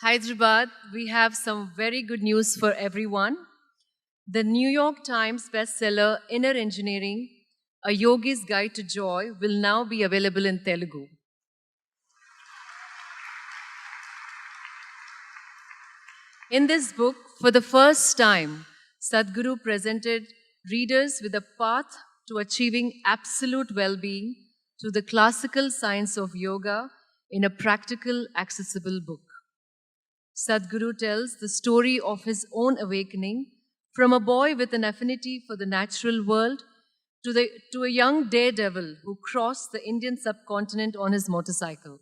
Hyderabad, we have some very good news for everyone. The New York Times bestseller Inner Engineering, A Yogi's Guide to Joy will now be available in Telugu. In this book, for the first time, Sadhguru presented readers with a path to achieving absolute well-being through the classical science of yoga in a practical, accessible book. Sadhguru tells the story of his own awakening from a boy with an affinity for the natural world to a young daredevil who crossed the Indian subcontinent on his motorcycle.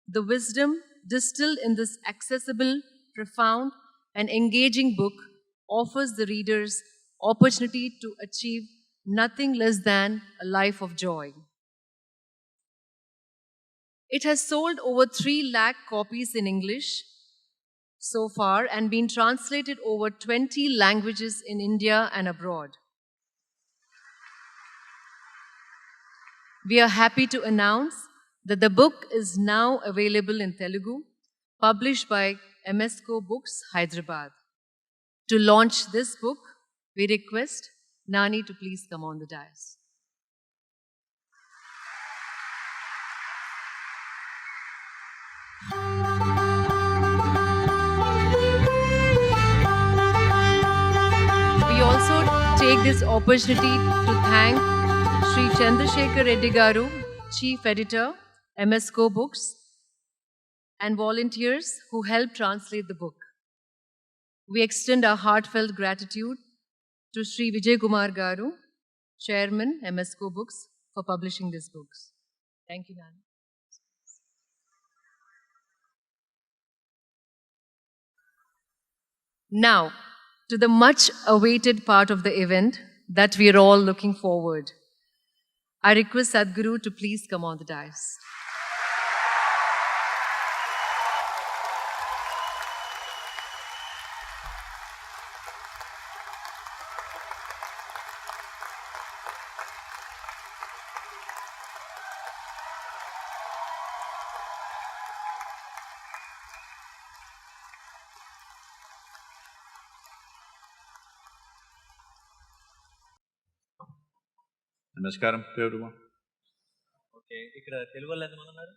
The wisdom distilled in this accessible, profound, and engaging book offers the readers opportunity to achieve nothing less than a life of joy. It has sold over 3 lakh copies in English so far and been translated over 20 languages in India and abroad. We are happy to announce that the book is now available in Telugu, published by MSCO Books, Hyderabad. To launch this book, we request Nani to please come on the dais. We also take this opportunity to thank Sri Chandrasekhar Reddy Garu, Chief Editor, MSCO Books, and volunteers who helped translate the book. We extend our heartfelt gratitude to Sri Vijay Kumar Garu, Chairman, MSCO Books, for publishing these books. Thank you, Nani. Now, to the much awaited part of the event that we are all looking forward. I request Sadhguru to please come on the dais. Namaskaram to everyone. Okay, ఇక్కడ తెలుగు వాళ్ళు ఎంతమంది ఉన్నారు?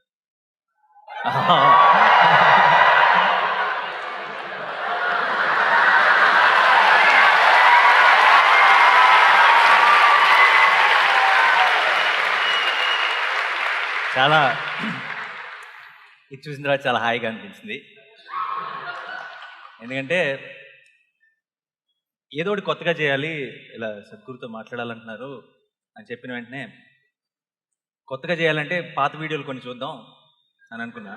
చాలా ఇది చూసిన తర్వాత చాలా హాయిగా అనిపించింది. ఎందుకంటే ఏదో ఒకటి కొత్తగా చేయాలి, ఇలా సద్గురుతో మాట్లాడాలంటున్నారు అని చెప్పిన వెంటనే కొత్తగా చేయాలంటే పాత వీడియోలు కొన్ని చూద్దాం అని అనుకున్నా.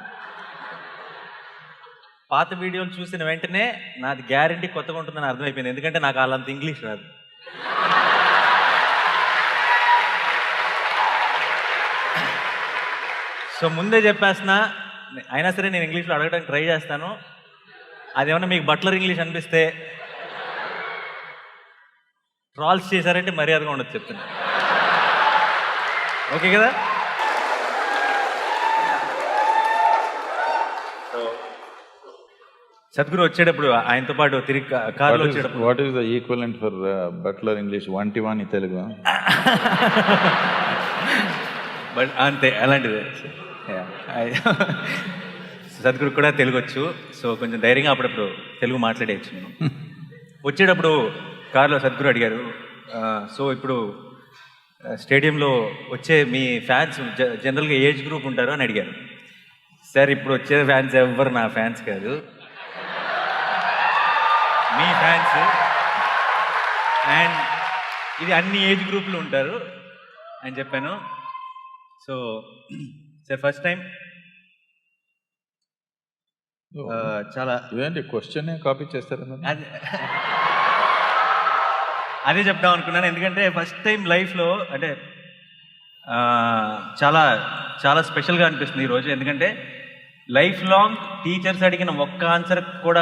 పాత వీడియోలు చూసిన వెంటనే నాది గ్యారంటీ కొత్తగా ఉంటుందని అర్థమైపోయింది. ఎందుకంటే నాకు వాళ్ళంత ఇంగ్లీష్ రాదు. సో ముందే చెప్పేస్తున్నా, అయినా సరే నేను ఇంగ్లీష్లో అడగడానికి ట్రై చేస్తాను. అదేమన్నా మీకు బట్లర్ ఇంగ్లీష్ అనిపిస్తే ట్రాల్స్ చేశారంటే మర్యాదగా ఉండదు చెప్తున్నా. ఓకే కదా? సో సద్గురు వచ్చేటప్పుడు ఆయనతో పాటు తిరిగి కార్లో వచ్చేటప్పుడు what is the equivalent for butler English 1 Telugu? But అంతే, అలాంటిదే. సద్గురు కూడా తెలుగు వచ్చు. సో కొంచెం ధైర్యంగా అప్పుడప్పుడు తెలుగు మాట్లాడేయచ్చు. నేను వచ్చేటప్పుడు కారులో సద్గురు అడిగారు, సో ఇప్పుడు స్టేడియంలో వచ్చే మీ ఫ్యాన్స్ జనరల్గా ఏజ్ గ్రూప్ ఉంటారు అని అడిగారు. సార్ ఇప్పుడు వచ్చే ఫ్యాన్స్ ఎవ్వరు నా ఫ్యాన్స్ కాదు, మీ ఫ్యాన్స్, అండ్ ఇది అన్ని ఏజ్ గ్రూపులు ఉంటారు అని చెప్పాను. సో సార్ ఫస్ట్ టైం చాలా ఇదేంటి క్వశ్చన్ కాపీ చేస్తారు? అదే చెప్దాం అనుకున్నాను. ఎందుకంటే ఫస్ట్ టైం లైఫ్లో అంటే చాలా చాలా స్పెషల్గా అనిపిస్తుంది ఈరోజు. ఎందుకంటే లైఫ్ లాంగ్ టీచర్స్ అడిగిన ఒక్క ఆన్సర్ కూడా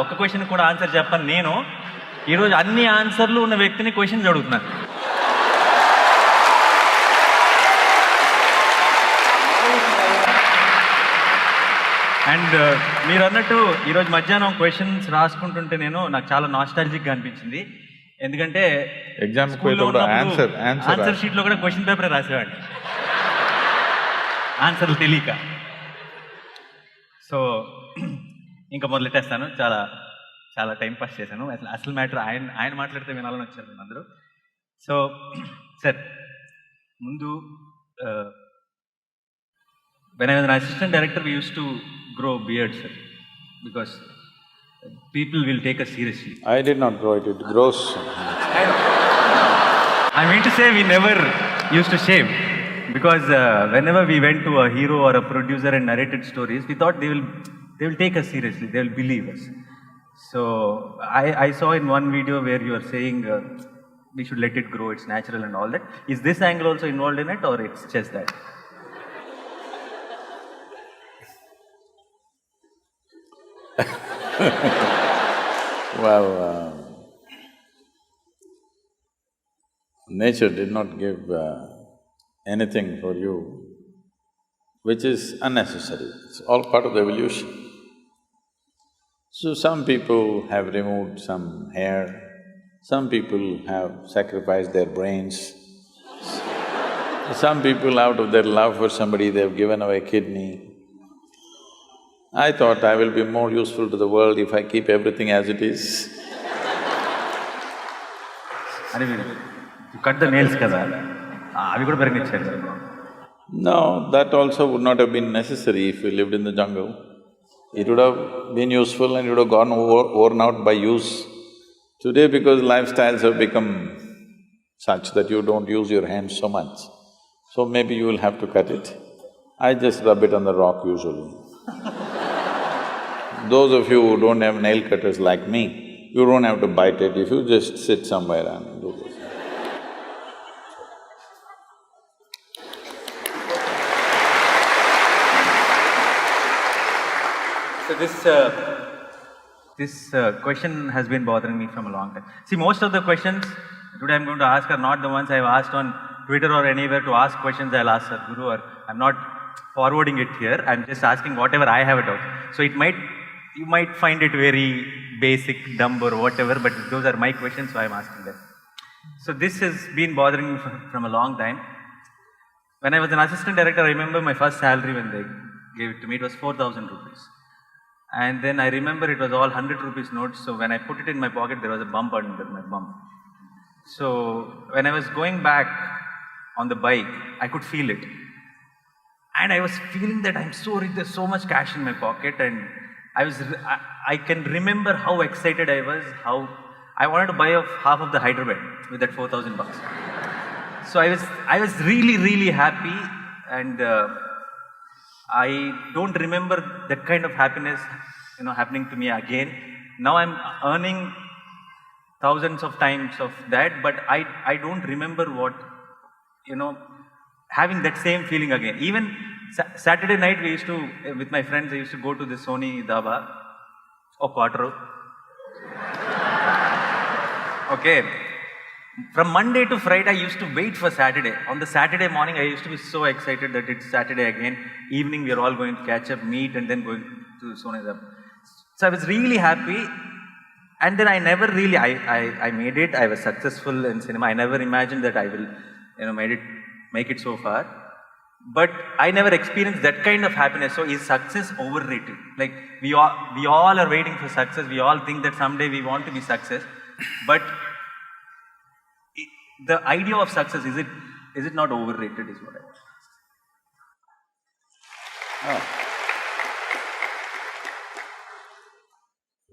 ఒక్క క్వశ్చన్ కూడా ఆన్సర్ చెప్పను నేను. ఈరోజు అన్ని ఆన్సర్లు ఉన్న వ్యక్తిని క్వశ్చన్స్ అడుగుతున్నాను. అండ్ మీరు అన్నట్టు ఈరోజు మధ్యాహ్నం క్వశ్చన్స్ రాసుకుంటుంటే నాకు చాలా నాస్టాలజిక్గా అనిపించింది. ఎందుకంటే ఎగ్జామ్ ఆన్సర్ షీట్లో కూడా క్వశ్చన్ పేపరే రాసేవాడిని ఆన్సర్లు తెలియక. సో ఇంకా మొదలెట్టేస్తాను. చాలా చాలా టైం పాస్ చేశాను. అసలు మ్యాటర్ ఆయన మాట్లాడితే వినాలని వచ్చారు అందరూ. సో సార్, ముందు when I was an assistant director, we used to grow beards, sir, because people will take us seriously. I did not grow it, it grows. I mean to say we never used to shave, because whenever we went to a hero or a producer and narrated stories, we thought they will take us seriously, they will believe us. So I saw in one video where you are saying we should let it grow, it's natural and all that. Is this angle also involved in it, or it's just that? Well, nature did not give anything for you which is unnecessary. It's all part of the evolution. So some people have removed some hair, some people have sacrificed their brains, some people out of their love for somebody they've given away kidney. I thought I will be more useful to the world if I keep everything as it is. You cut the nails kada, avi kuda perinicharu. No, that also would not have been necessary if we lived in the jungle. It would have been useful and it would have gone worn out by use. Today, because lifestyles have become such that you don't use your hands so much, so maybe you will have to cut it. I just rub it on the rock usually. Those of you who don't have nail cutters like me, you don't have to bite it, if you just sit somewhere and do this. So this question has been bothering me from a long time. See, most of the questions today I'm going to ask are not the ones I've asked on Twitter or anywhere. To ask questions I'll ask Sadhguru, or I'm not forwarding it here, I'm just asking whatever I have a doubt. So you might find it very basic, dumb or whatever, but those are my questions, so I'm asking them. So this has been bothering me from a long time. When I was an assistant director, I remember my first salary when they gave it to me, it was 4,000 rupees. And then I remember it was all 100 rupees notes, so when I put it in my pocket, there was a bump under my bum. So when I was going back on the bike, I could feel it. And I was feeling that I'm so rich, there's so much cash in my pocket, and I can remember how excited I was, how I wanted to buy off half of the Hyderabad with that 4,000 bucks. So I was really, really happy, and I don't remember that kind of happiness, happening to me again. Now I'm earning thousands of times of that, but I don't remember what, having that same feeling again. Even Saturday night we used to, with my friends, I used to go to the Sony Dhaba or Quattro. Okay. From Monday to Friday, I used to wait for Saturday. On the Saturday morning, I used to be so excited that it's Saturday again. Evening, we are all going to catch up, meet, and then going to Sony Dhaba. So I was really happy. And then I never really, I made it. I was successful in cinema. I never imagined that I will, make it so far. But I never experienced that kind of happiness. So is success overrated? Like we all are waiting for success. We all think that someday we want to be success. But the idea of success, is it not overrated is what I want. Oh.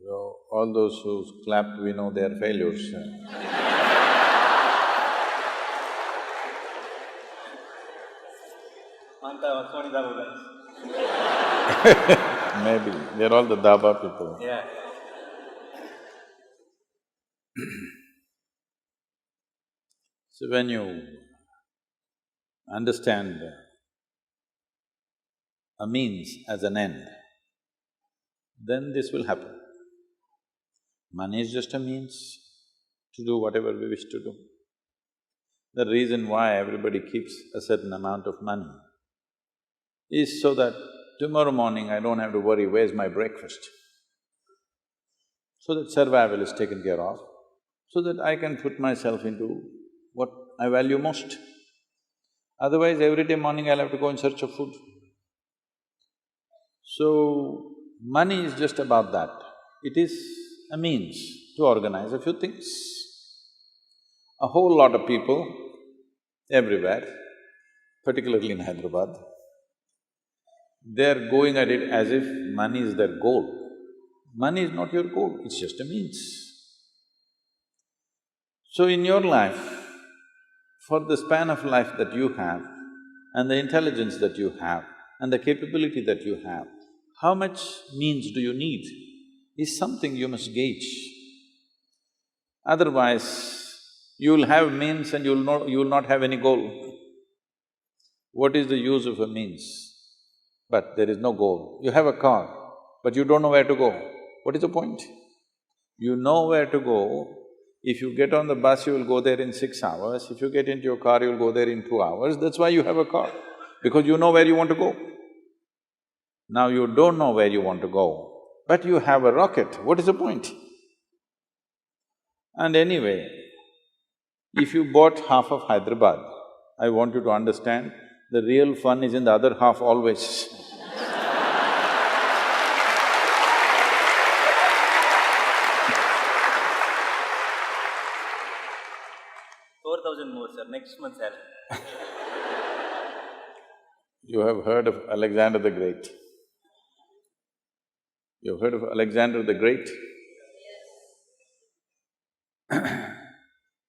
So all those who clapped, we know they are failures. Maybe, they're all the Dhaba people. Yeah. So when you understand a means as an end, then this will happen. Money is just a means to do whatever we wish to do. The reason why everybody keeps a certain amount of money is so that tomorrow morning I don't have to worry where's my breakfast. So that survival is taken care of, so that I can put myself into what I value most. Otherwise, every day morning I'll have to go in search of food. So, money is just about that. It is a means to organize a few things. A whole lot of people everywhere, particularly in Hyderabad, they're going at it as if money is their goal. Money is not your goal, it's just a means. So in your life, for the span of life that you have and the intelligence that you have and the capability that you have, how much means do you need is something you must gauge. Otherwise, you'll have means and you'll not have any goal. What is the use of a means? But there is no goal. You have a car, but you don't know where to go. What is the point? You know where to go. If you get on the bus, you will go there in 6 hours. If you get into your car, you'll go there in 2 hours. That's why you have a car, because you know where you want to go. Now you don't know where you want to go, but you have a rocket. What is the point? And anyway, if you bought half of Hyderabad, I want you to understand, the real fun is in the other half always. 4,000 more, sir, next month salary. You have heard of Alexander the Great? You've heard of Alexander the Great?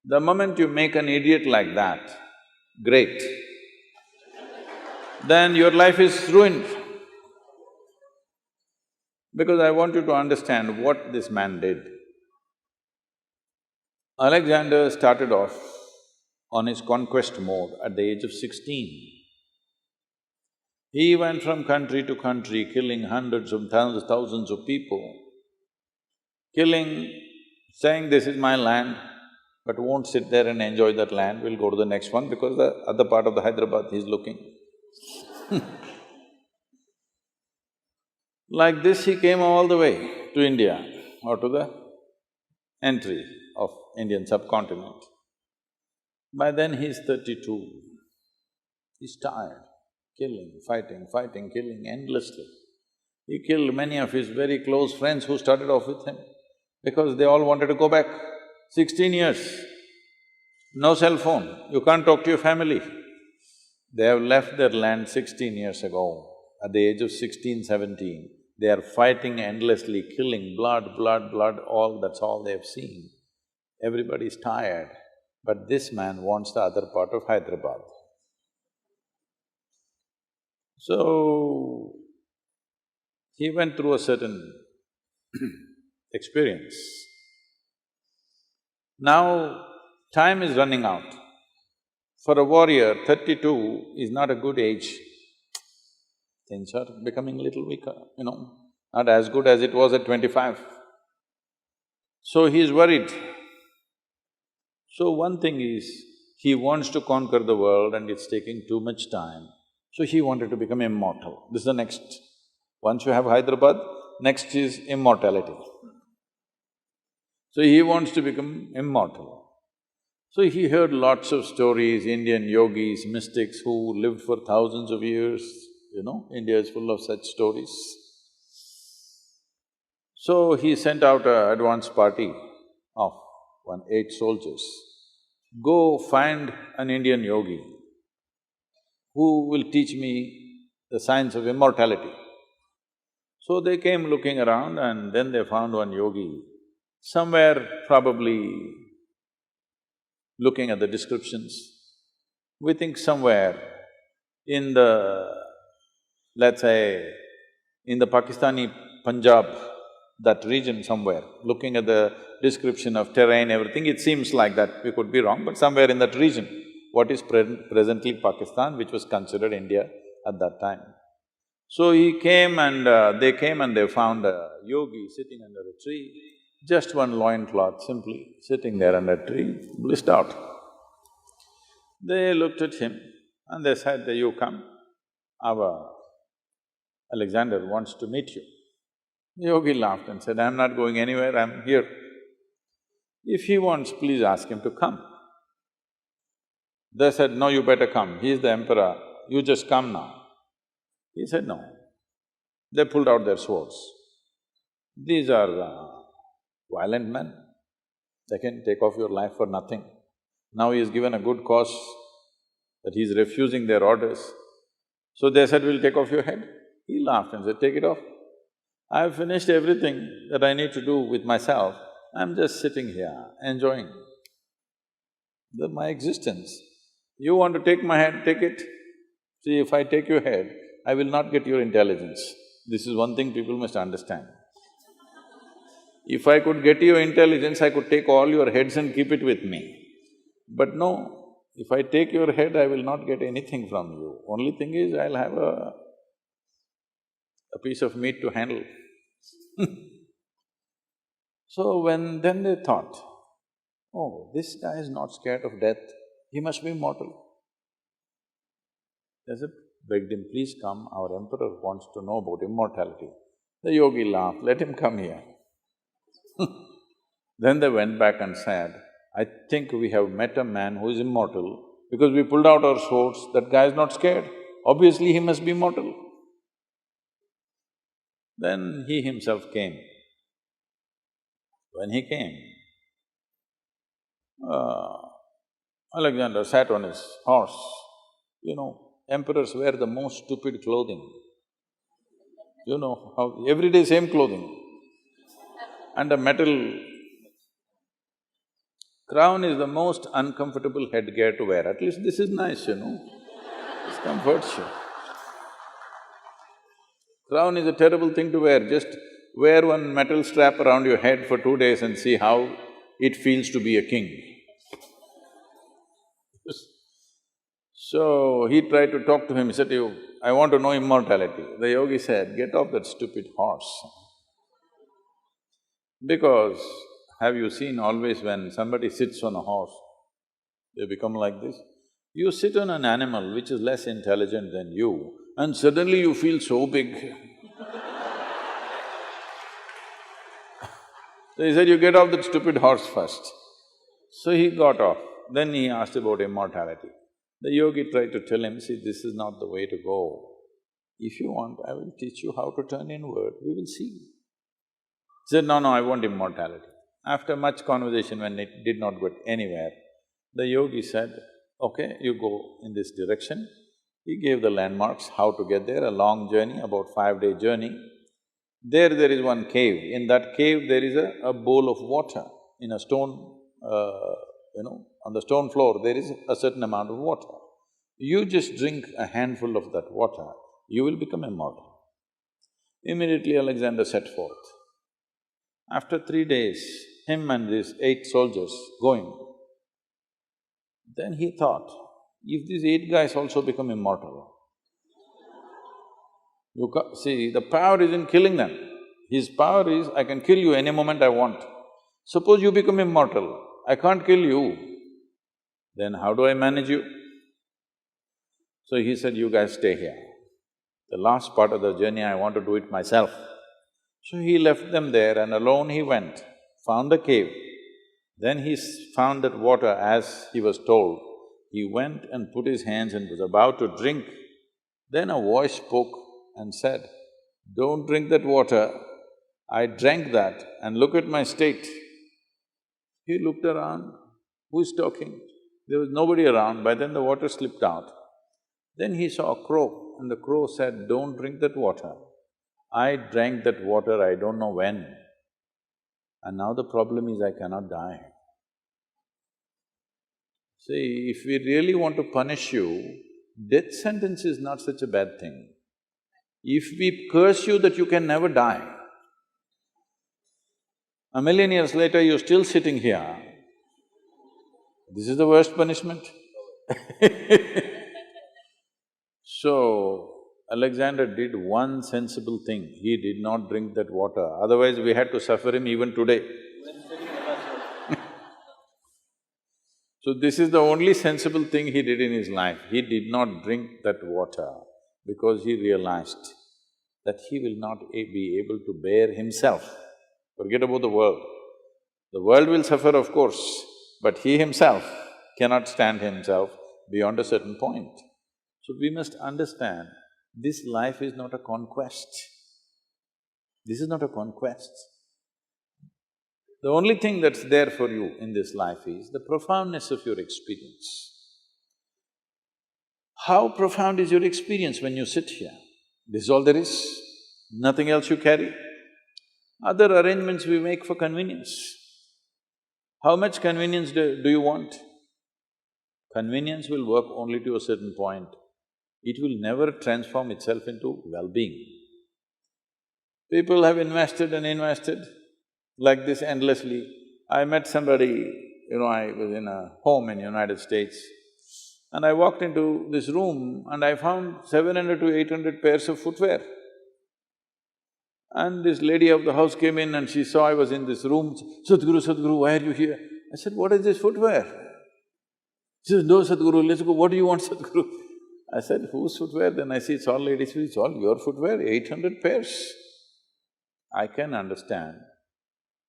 The moment you make an idiot like that great, then your life is ruined. Because I want you to understand what this man did. Alexander started off on his conquest mode at the age of 16. He went from country to country, killing hundreds of thousands of people, saying, this is my land, but won't sit there and enjoy that land, we'll go to the next one because the other part of the Hyderabad he's looking. Like this, he came all the way to India or to the entry of Indian subcontinent. By then he's 32. He's tired, killing, fighting, killing endlessly. He killed many of his very close friends who started off with him because they all wanted to go back. 16 years, no cell phone, you can't talk to your family. They have left their land 16 years ago. At the age of 16, 17, they are fighting endlessly, killing, blood, that's all they have seen. Everybody's tired, but this man wants the other part of Hyderabad. So, he went through a certain experience. Now, time is running out. For a warrior, 32 is not a good age. Things are becoming little weaker, not as good as it was at 25. So he is worried. So one thing is, he wants to conquer the world and it's taking too much time. So he wanted to become immortal. This is the next. Once you have Hyderabad, next is immortality. So he wants to become immortal. So he heard lots of stories, Indian yogis, mystics who lived for thousands of years, India is full of such stories. So he sent out an advance party of 8 soldiers. Go find an Indian yogi who will teach me the science of immortality. So they came looking around and then they found one yogi, somewhere probably looking at the descriptions. We think somewhere in let's say, in the Pakistani Punjab, that region somewhere, looking at the description of terrain, everything, it seems like that. We could be wrong, but somewhere in that region, what is presently Pakistan, which was considered India at that time. So he came and they came and they found a yogi sitting under a tree, just one loincloth simply, sitting there under a tree, blissed out. They looked at him and they said, you come, our Alexander wants to meet you. The yogi laughed and said, I'm not going anywhere, I'm here. If he wants, please ask him to come. They said, no, you better come, he is the emperor, you just come now. He said, no. They pulled out their swords. These are violent men. They can take off your life for nothing. Now he is given a good cause that he is refusing their orders. So they said, we'll take off your head. He laughed and said, take it off. I've finished everything that I need to do with myself. I'm just sitting here, enjoying my existence. You want to take my head, take it. See, if I take your head, I will not get your intelligence. This is one thing people must understand. If I could get your intelligence, I could take all your heads and keep it with me. But no, if I take your head, I will not get anything from you. Only thing is, I'll have a piece of meat to handle. So then they thought, oh, this guy is not scared of death, he must be immortal. They said, begged him, please come, our emperor wants to know about immortality. The yogi laughed, let him come here. Then they went back and said, I think we have met a man who is immortal because we pulled out our swords, that guy is not scared, obviously he must be immortal. Then he himself came. When he came, Alexander sat on his horse. You know, emperors wear the most stupid clothing. You know how… every day same clothing. And a metal crown is the most uncomfortable headgear to wear. At least this is nice, you know, this comforts you. Crown is a terrible thing to wear, just wear one metal strap around your head for 2 days and see how it feels to be a king. So he tried to talk to him, he said, I want to know immortality. The yogi said, get off that stupid horse. Because have you seen always when somebody sits on a horse, they become like this? You sit on an animal which is less intelligent than you and suddenly you feel so big. So he said, you get off that stupid horse first. So he got off. Then he asked about immortality. The yogi tried to tell him, see, this is not the way to go. If you want, I will teach you how to turn inward, we will see. He said, no, I want immortality. After much conversation, when it did not go anywhere, the yogi said, okay, you go in this direction. He gave the landmarks, how to get there, a long journey, about 5-day journey. There is one cave. In that cave, there is a bowl of water in a stone, on the stone floor, there is a certain amount of water. You just drink a handful of that water, you will become immortal. Immediately Alexander set forth. After 3 days, him and these 8 soldiers going, then he thought, if these 8 guys also become immortal, see, the power is in killing them. His power is, I can kill you any moment I want. Suppose you become immortal, I can't kill you, then how do I manage you? So he said, you guys stay here. The last part of the journey, I want to do it myself. So he left them there and alone he went, found a cave. Then he found that water as he was told. He went and put his hands and was about to drink. Then a voice spoke and said, don't drink that water. I drank that and look at my state. He looked around, who is talking? There was nobody around, by then the water slipped out. Then he saw a crow and the crow said, don't drink that water. I drank that water I don't know when, and now the problem is I cannot die. See, if we really want to punish you, death sentence is not such a bad thing. If we curse you that you can never die, a million years later you're still sitting here, this is the worst punishment. So, Alexander did one sensible thing, he did not drink that water, otherwise we had to suffer him even today. So this is the only sensible thing he did in his life, he did not drink that water because he realized that he will not be able to bear himself. Forget about the world. The world will suffer, of course, but he himself cannot stand himself beyond a certain point. So we must understand, this life is not a conquest. This is not a conquest. The only thing that's there for you in this life is the profoundness of your experience. How profound is your experience when you sit here? This is all there is, nothing else you carry. Other arrangements we make for convenience. How much convenience do you want? Convenience will work only to a certain point. It will never transform itself into well-being. People have invested and invested like this endlessly. I met somebody, I was in a home in United States, and I walked into this room and I found 700 to 800 pairs of footwear. And this lady of the house came in and she saw I was in this room, Sadhguru, Sadhguru, why are you here? I said, what is this footwear? She says, no, Sadhguru, let's go, what do you want, Sadhguru? I said, whose footwear? Then I see it's all ladies' feet, it's all your footwear, 800 pairs. I can understand.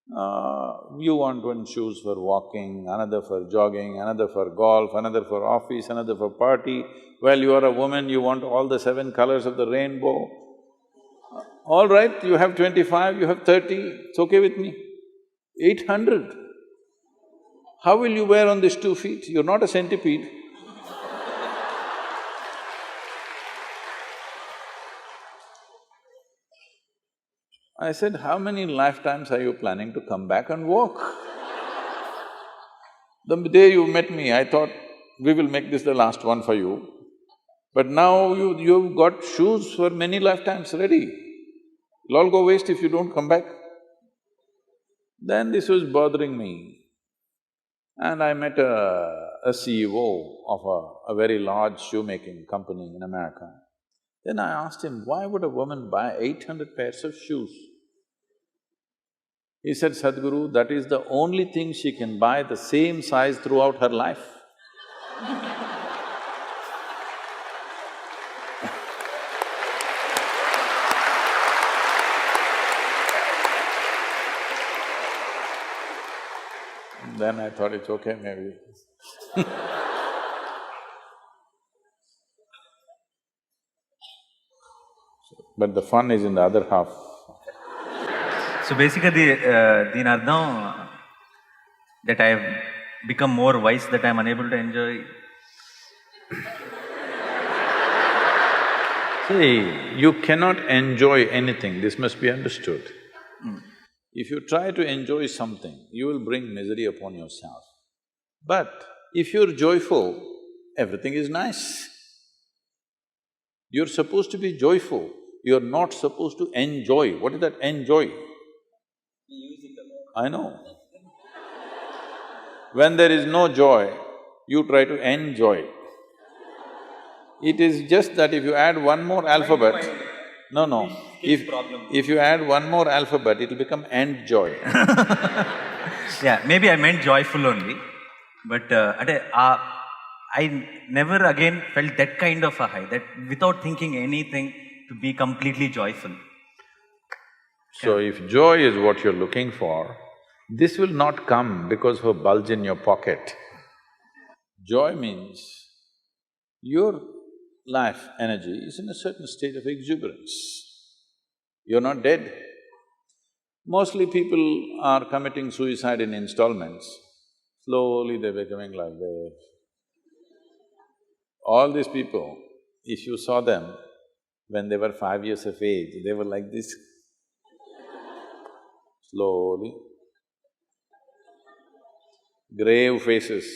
You want one shoes for walking, another for jogging, another for golf, another for office, another for party. Well, you are a woman, you want all the 7 colors of the rainbow. All right, you have 25, you have 30, it's okay with me. 800. How will you wear on these 2 feet? You're not a centipede. I said, how many lifetimes are you planning to come back and walk? The day you met me, I thought, we will make this the last one for you. But now you've got shoes for many lifetimes ready. It'll all go waste if you don't come back. Then this was bothering me. And I met a CEO of a very large shoemaking company in America. Then I asked him, why would a woman buy 800 pairs of shoes? He said, Sadhguru, that is the only thing she can buy the same size throughout her life. Then I thought it's okay, maybe. But the fun is in the other half. So basically, దీని అర్థం that I have become more wise, that I am unable to enjoy. See, you cannot enjoy anything, this must be understood. If you try to enjoy something, you will bring misery upon yourself. But if you're joyful, everything is nice. You're supposed to be joyful, you're not supposed to enjoy. What is that enjoy? I know. When there is no joy, you try to enjoy. It is just that if you add one more alphabet… No. If you add one more alphabet, it'll become end-joy. Yeah, maybe I meant joyful only, but I never again felt that kind of a high, that without thinking anything, to be completely joyful. So if joy is what you're looking for, this will not come because of a bulge in your pocket. Joy means your life energy is in a certain state of exuberance. You're not dead. Mostly people are committing suicide in installments. Slowly they're becoming like this. All these people, if you saw them when they were 5 years of age, they were like this. Slowly. Grave faces.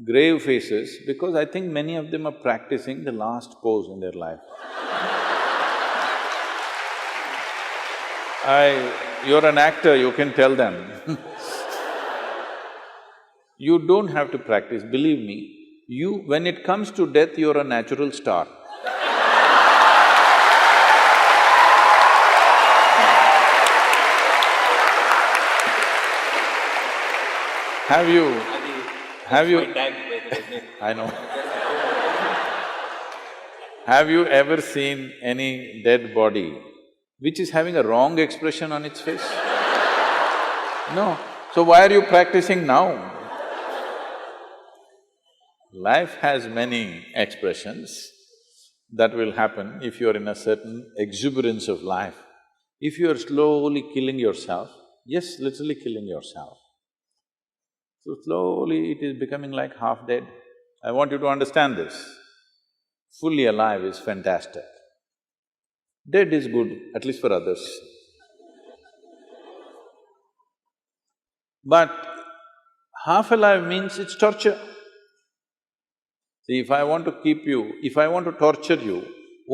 Grave faces because I think many of them are practicing the last pose in their life. You're an actor, you can tell them. You don't have to practice, believe me. When it comes to death, you're a natural star. Have you… I know. Have you ever seen any dead body which is having a wrong expression on its face? No. So why are you practicing now? Life has many expressions that will happen if you are in a certain exuberance of life. If you are slowly killing yourself, yes, literally killing yourself, so slowly it is becoming like half dead. I want you to understand this. Fully alive is fantastic. Dead is good, at least for others. But half alive means it's torture. See, if I want to keep you, if I want to torture you,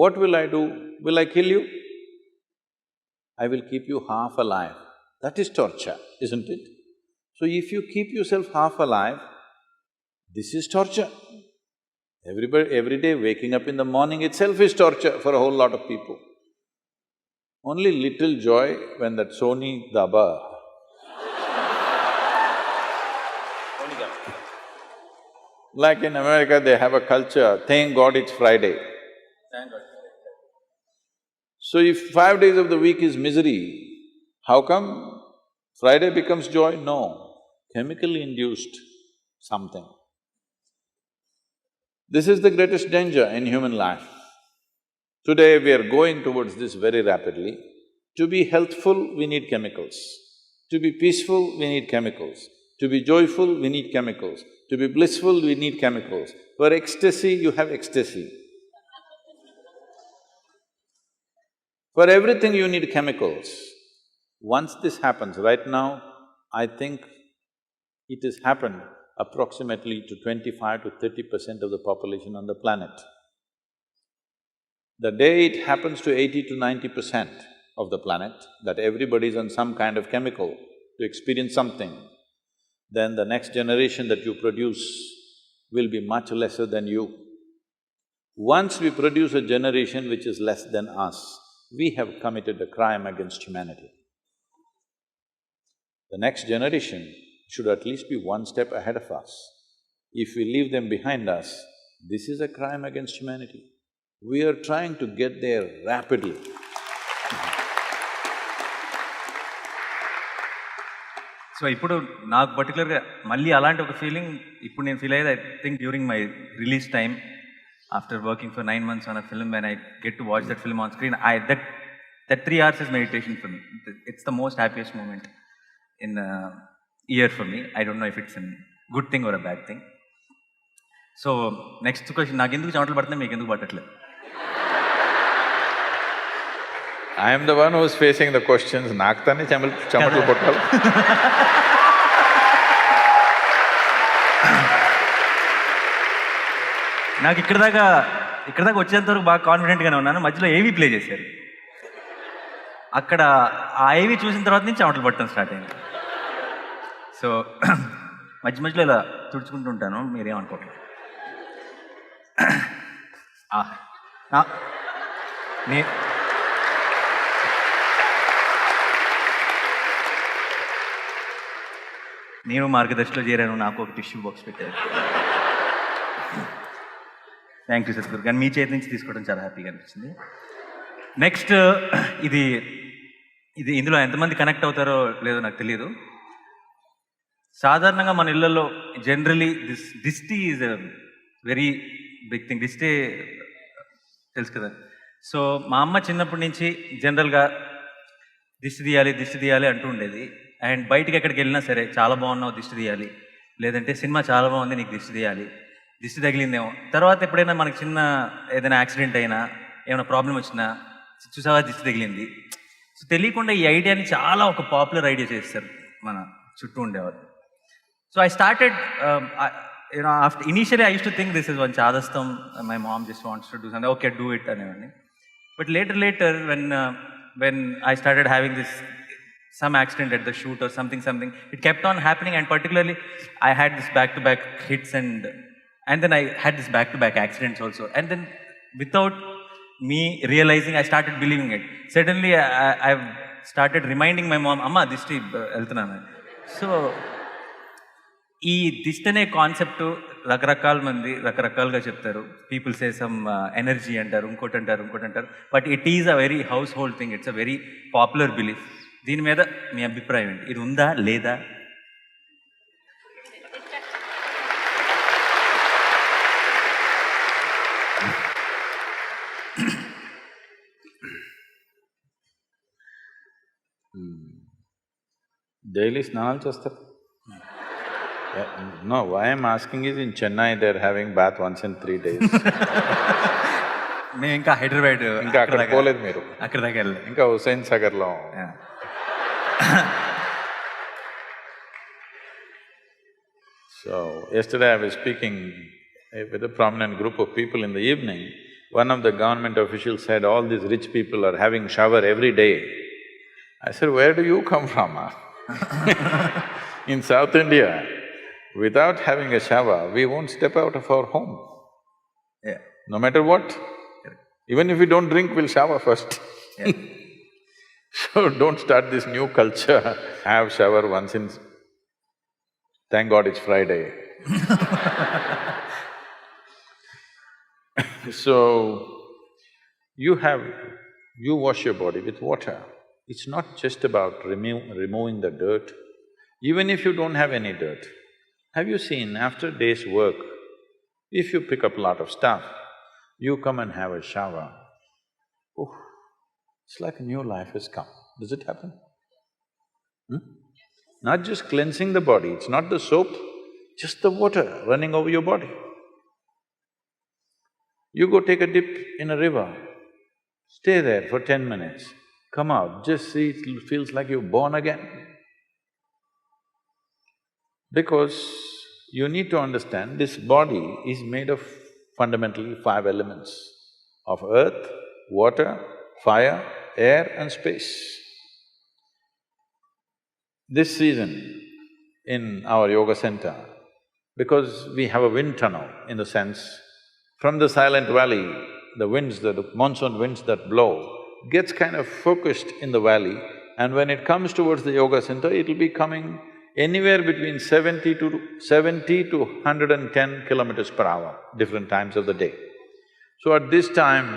what will I do? Will I kill you? I will keep you half alive. That is torture, isn't it? So if you keep yourself half alive, this is torture. Every day waking up in the morning itself is torture for a whole lot of people. Only little joy when that Sony Daba like in America, they have a culture, thank God it's Friday. Thank God. So if 5 days of the week is misery, how come Friday becomes joy? No, chemically induced something. This is the greatest danger in human life. Today we are going towards this very rapidly. To be healthful, we need chemicals. To be peaceful, we need chemicals. To be joyful, we need chemicals. To be blissful, we need chemicals. For ecstasy, you have ecstasy. For everything, you need chemicals. Once this happens, right now, I think it has happened approximately to 25 to 30% of the population on the planet. The day it happens to 80 to 90% of the planet, that everybody is on some kind of chemical to experience something, then the next generation that you produce will be much lesser than you. Once we produce a generation which is less than us, we have committed a crime against humanity. The next generation should at least be one step ahead of us. If we leave them behind us, this is a crime against humanity. We are trying to get there rapidly. So ఇప్పుడు నాకు పర్టికులర్గా మళ్ళీ అలాంటి ఒక feeling ఇప్పుడు నేను feel అయ్యేది I think during my release time after working for 9 months on a film when I get to watch that film on screen that 3 hours is meditation for me. It's the most happiest moment in a year for me. I don't know if it's a good thing or a bad thing. So next question, నాకు ఎందుకు చెమటలు పడుతున్నాయి, మీకు ఎందుకు పట్టట్లేదు? I am the one who is facing the questions, నాకు తానే చెమటలు పట్టాలి. నాకు ఇక్కడ దాకా వచ్చేంత వరకు బాగా కాన్ఫిడెంట్గానే ఉన్నాను. మధ్యలో ఏవీ ప్లే చేశారు. అక్కడ ఆ ఏవీ చూసిన తర్వాత నుంచి చెమటలు పట్టడం స్టార్ట్ అయింది. సో మధ్యలో ఇలా తుడుచుకుంటూ ఉంటాను, మీరేమనుకోవట్లేదు. నేను మార్గదర్శిలో చేరాను, నాకు ఒక టిష్యూ బాక్స్ పెట్టారు. Thank you Sadhguru. కానీ మీ చేతి నుంచి తీసుకోవడం చాలా హ్యాపీగా అనిపించింది. నెక్స్ట్ ఇది ఇందులో ఎంతమంది కనెక్ట్ అవుతారో లేదో నాకు తెలియదు. సాధారణంగా మన ఇళ్లలో జనరలీ దిష్టి is a very big thing. దిష్టి తెలుసు కదా. సో మా అమ్మ చిన్నప్పటి నుంచి జనరల్గా దిష్టి తీయాలి అంటూ ఉండేది. అండ్ బయటికి ఎక్కడికి వెళ్ళినా సరే, చాలా బాగున్నావు దిష్టి తీయాలి, లేదంటే సినిమా చాలా బాగుంది నీకు దిష్టి తీయాలి, దిష్టి తగిలిందేమో. తర్వాత ఎప్పుడైనా మనకి చిన్న ఏదైనా యాక్సిడెంట్ అయినా, ఏమైనా ప్రాబ్లం వచ్చినా, చూసావా దిష్టి తగిలింది. సో తెలియకుండా ఈ ఐడియాని చాలా ఒక పాపులర్ ఐడియా చేస్తారు మన చుట్టూ ఉండేవారు. So I started after initially I used to think this is one chadastam, my mom just wants to do something, okay, do it అనేవాడిని. But later when I started having this some accident at the shoot or something, it kept on happening, and particularly I had this back-to-back hits and then I had this back-to-back accidents also, and then without me realizing I started believing it. Suddenly I've started reminding my mom, amma dishti eltunana. So ఈ దిష్టి అనే concept రకరకాల మంది రకరకాలుగా చెప్తారు. People say some energy అంటారు, ఇంకోటి అంటారు. But it is a very house hold thing, it's a very popular belief. దీని మీద మీ అభిప్రాయం ఏంటి? ఇది ఉందా లేదా? Daily snanal చేస్తారు. No, why I'm asking is in Chennai they're having bath once in 3 days. మేము ఇంకా హైదరాబాద్ ఇంకా అక్కడ పోలేదు మీరు, అక్కడ దాకా వెళ్ళలేదు. ఇంకా హుస్సేన్ సాగర్లో. So yesterday I was speaking with a prominent group of people in the evening. One of the government officials said, all these rich people are having shower every day. I said, where do you come from? In South India, without having a shower, we won't step out of our home. Yeah. No matter what. Even if we don't drink, we'll shower first. Yeah. So don't start this new culture, have shower once in… Thank God it's Friday. So, you wash your body with water. It's not just about removing the dirt. Even if you don't have any dirt, have you seen after a day's work, if you pick up a lot of stuff, you come and have a shower, oh, it's like a new life has come. Does it happen? Not just cleansing the body, it's not the soap, just the water running over your body. You go take a dip in a river, stay there for 10 minutes, come out, just see, it feels like you're born again. Because you need to understand, this body is made of fundamentally 5 elements of earth, water, fire, air and space. This season in our yoga center, because we have a wind tunnel in the sense, from the silent valley, the winds, the monsoon winds that blow, gets kind of focused in the valley, and when it comes towards the yoga center, it'll be coming anywhere between 70 to 110 kilometers per hour, different times of the day. So at this time,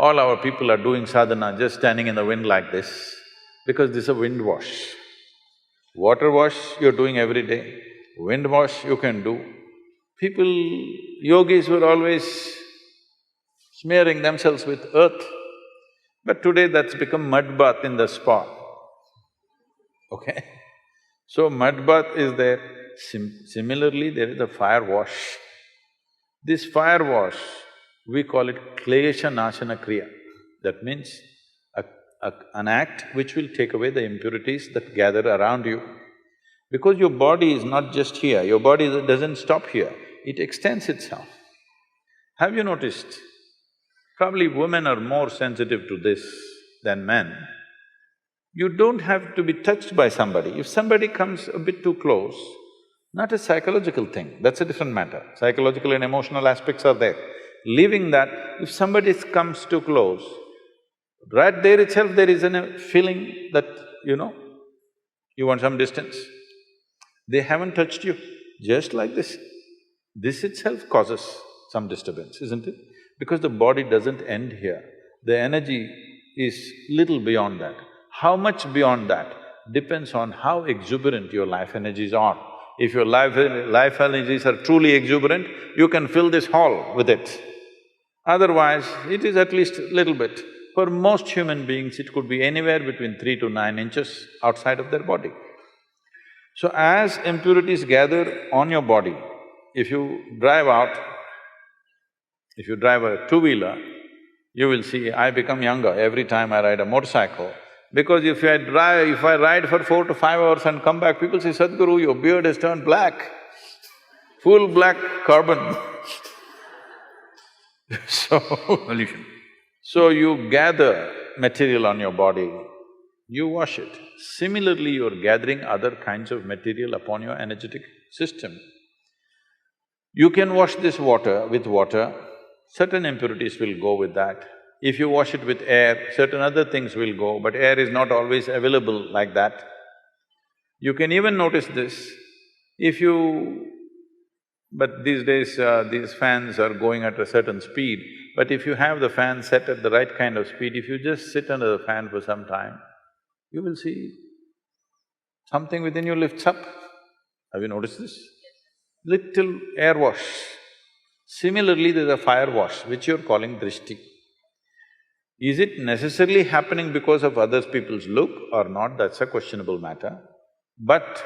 all our people are doing sadhana just standing in the wind like this, because this is a wind wash. Water wash you're doing every day, wind wash you can do. People, yogis were always smearing themselves with earth, but today that's become mud bath in the spa, okay? So mud bath is there. Similarly, there is a fire wash. This fire wash, we call it klesha nashana kriya. That means an act which will take away the impurities that gather around you. Because your body is not just here, your body doesn't stop here, it extends itself. Have you noticed? Probably women are more sensitive to this than men. You don't have to be touched by somebody. If somebody comes a bit too close, not a psychological thing, that's a different matter. Psychological and emotional aspects are there. Leaving that, if somebody comes too close, right there itself there is a feeling that, you want some distance. They haven't touched you, just like this. This itself causes some disturbance, isn't it? Because the body doesn't end here, the energy is little beyond that. How much beyond that depends on how exuberant your life energies are. If your life energies are truly exuberant, you can fill this hall with it. Otherwise, it is at least a little bit. For most human beings, it could be anywhere between 3 to 9 inches outside of their body. So as impurities gather on your body, if you drive a two-wheeler, you will see I become younger every time I ride a motorcycle. Because if I ride for 4 to 5 hours and come back, people say, Sadhguru, your beard has turned black, full black carbon. Pollution. So you gather material on your body, you wash it. Similarly, you're gathering other kinds of material upon your energetic system. You can wash this water with water, certain impurities will go with that. If you wash it with air, certain other things will go, but air is not always available like that. You can even notice this, If you… but these days, these fans are going at a certain speed, but if you have the fan set at the right kind of speed, if you just sit under the fan for some time, you will see something within you lifts up. Have you noticed this? Little air wash. Similarly, there's a fire wash, which you're calling drishti. Is it necessarily happening because of other people's look or not, that's a questionable matter. But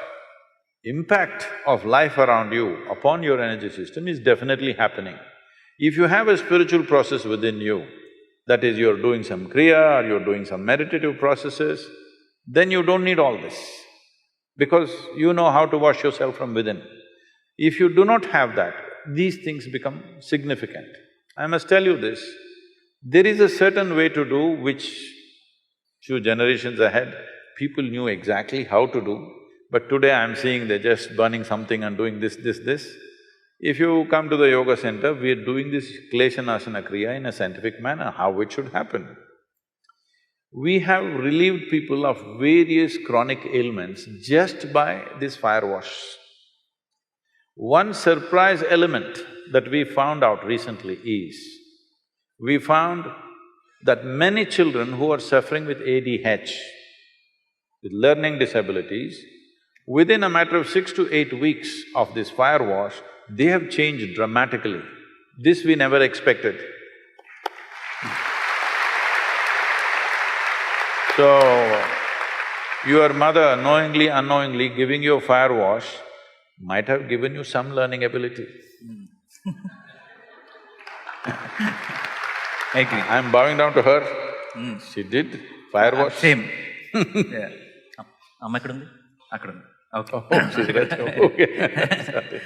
impact of life around you upon your energy system is definitely happening. If you have a spiritual process within you, that is, you're doing some kriya or you're doing some meditative processes, then you don't need all this, because you know how to wash yourself from within. If you do not have that, these things become significant. I must tell you this, there is a certain way to do which few generations ahead, people knew exactly how to do, but today I'm seeing they're just burning something and doing this. If you come to the yoga center, we're doing this Kleshanasana Kriya in a scientific manner, how it should happen. We have relieved people of various chronic ailments just by this fire wash. One surprise element that we found out recently is, we found that many children who are suffering with ADH, with learning disabilities, within a matter of 6 to 8 weeks of this fire wash, they have changed dramatically. This we never expected. So, your mother knowingly, unknowingly giving you a fire wash might have given you some learning ability. I agree. I'm bowing down to her. She did fire wash. Same. Yeah. అమ్మ ఎక్కడుంది? అక్కడ ఉంది. Okay. Oh, she's right. Okay. Sorry.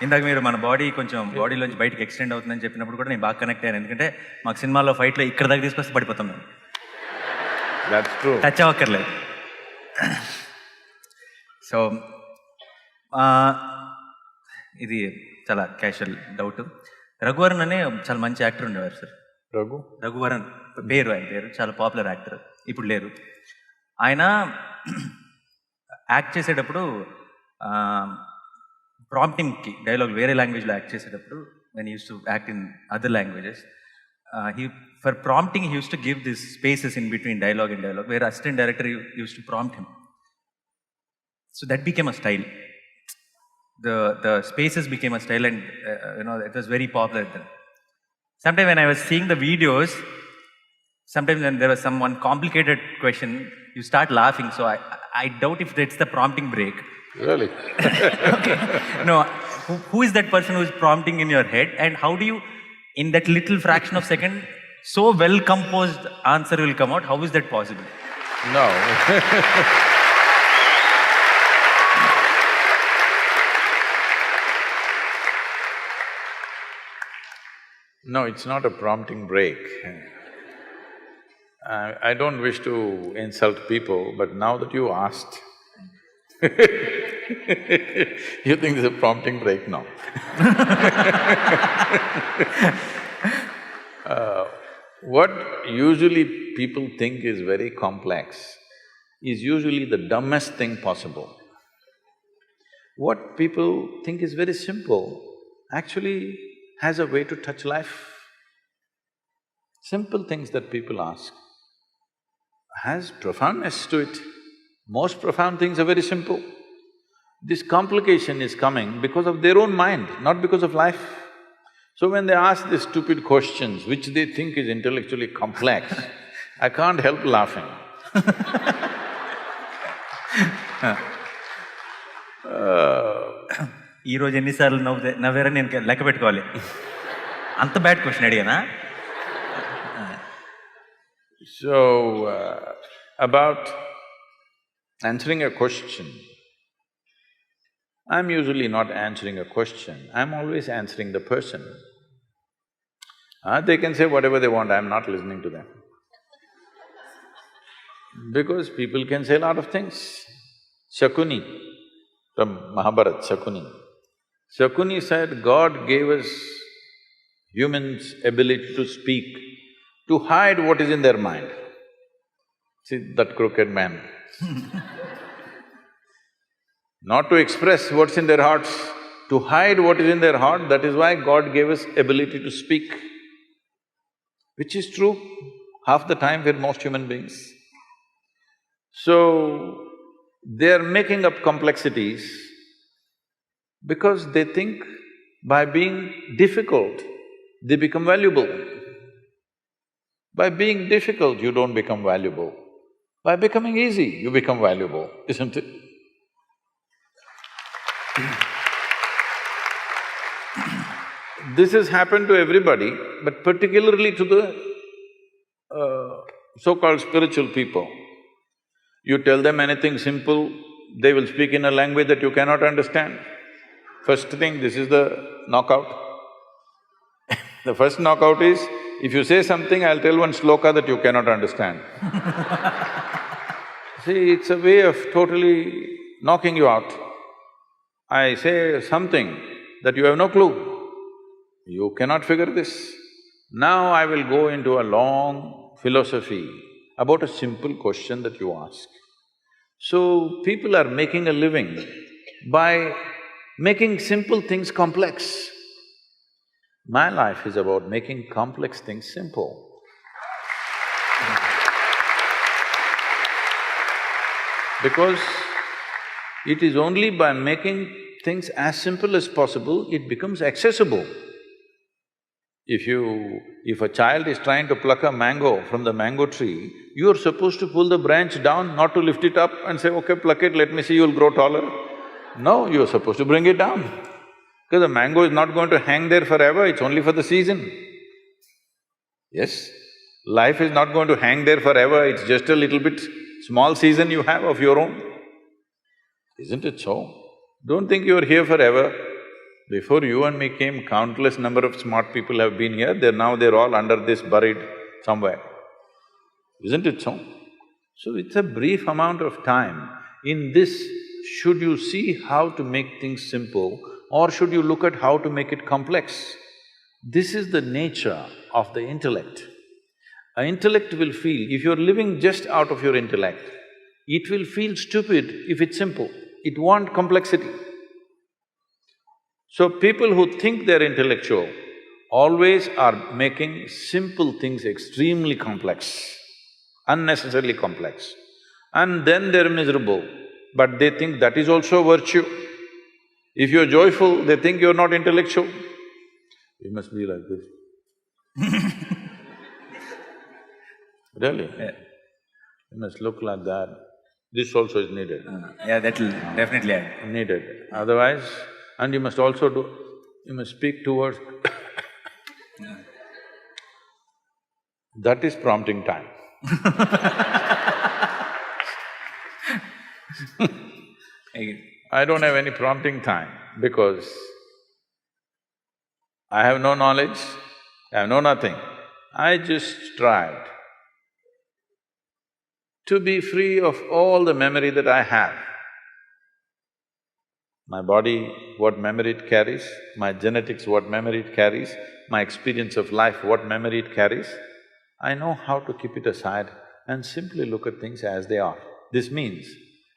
ఇందాక మీరు మన body కొంచెం బాడీలోంచి బయటకు extend అవుతుందని చెప్పినప్పుడు కూడా నేను బాగా కనెక్ట్ అయ్యాను, ఎందుకంటే మాకు సినిమాలో ఫైట్లో ఇక్కడ దాకా తీసుకొస్తే పడిపోతాం మేము. That's true. టచ్ అవ్వక్కర్లేదు. సో ఇది చాలా క్యాషువల్ డౌట్. రఘువరన్ అనే చాలా మంచి యాక్టర్ ఉండేవారు సార్. రఘువరన్ పేరు, ఆయన పేరు, చాలా పాపులర్ యాక్టర్, ఇప్పుడు లేరు. ఆయన యాక్ట్ చేసేటప్పుడు ప్రాంప్టింగ్కి డైలాగ్ వేరే లాంగ్వేజ్లో యాక్ట్ చేసేటప్పుడు, when use to act in other languages, for prompting he use to give this spaces in between dialogue and dialogue, where assistant director use to prompt him. So that became a style. The spaces became a style, and it was very popular then. Sometimes when I was seeing the videos, sometimes when there was one complicated question, you start laughing. So I doubt if it's the prompting break. Really? Okay. No, who is that person who is prompting in your head, and how do you, in that little fraction of second, so well composed answer will come out? How is that possible? No. No, it's not a prompting break. I don't wish to insult people, but now that you asked, you think there's a prompting break now. What usually people think is very complex is usually the dumbest thing possible. What people think is very simple actually has a way to touch life. Simple things that people ask has profoundness to it. Most profound things are very simple. This complication is coming because of their own mind, not because of life. So when they ask these stupid questions, which they think is intellectually complex, I can't help laughing. ఈరోజు ఎన్నిసార్లు నవ్వారని నేను లెక్క పెట్టుకోవాలి, అంత bad question అడిగానా? So, about answering a question, I'm usually not answering a question, I'm always answering the person. They can say whatever they want, I'm not listening to them. Because people can say a lot of things. Shakuni, from Mahabharata, Shakuni said, God gave us humans ability to speak, to hide what is in their mind. See, that crooked man. Not to express what's in their hearts, to hide what is in their heart, that is why God gave us ability to speak, which is true half the time for most human beings. So, they're making up complexities because they think by being difficult, they become valuable. By being difficult, you don't become valuable. By becoming easy, you become valuable, isn't it? This has happened to everybody, but particularly to the so-called spiritual people. You tell them anything simple, they will speak in a language that you cannot understand. First thing, this is the knockout. The first knockout is, if you say something, I'll tell one sloka that you cannot understand. See, it's a way of totally knocking you out. I say something that you have no clue. You cannot figure this. Now I will go into a long philosophy about a simple question that you ask. So, people are making a living by making simple things complex. My life is about making complex things simple. Because it is only by making things as simple as possible, it becomes accessible. If a child is trying to pluck a mango from the mango tree, you're supposed to pull the branch down, not to lift it up and say, okay, pluck it, let me see, you'll grow taller. No, you're supposed to bring it down. Because the mango is not going to hang there forever, it's only for the season. Yes, life is not going to hang there forever, it's just a little bit small season you have of your own. Isn't it so? Don't think you're here forever. Before you and me came, countless number of smart people have been here, they're all under this, buried somewhere. Isn't it so? So it's a brief amount of time. In this, should you see how to make things simple or should you look at how to make it complex? This is the nature of the intellect. An intellect will feel, if you're living just out of your intellect, it will feel stupid if it's simple. It wants complexity. So people who think they're intellectual always are making simple things extremely complex, unnecessarily complex. And then they're miserable, but they think that is also virtue. If you're joyful, they think you're not intellectual. You must be like this. Really? Yeah. You must look like that. This also is needed. Yeah, that'll definitely add. Needed. Otherwise, and you must also you must speak towards that is prompting time. I don't have any prompting time because I have no knowledge, I have no nothing. I just tried to be free of all the memory that I have. My body, what memory it carries, my genetics, what memory it carries, my experience of life, what memory it carries, I know how to keep it aside and simply look at things as they are. This means,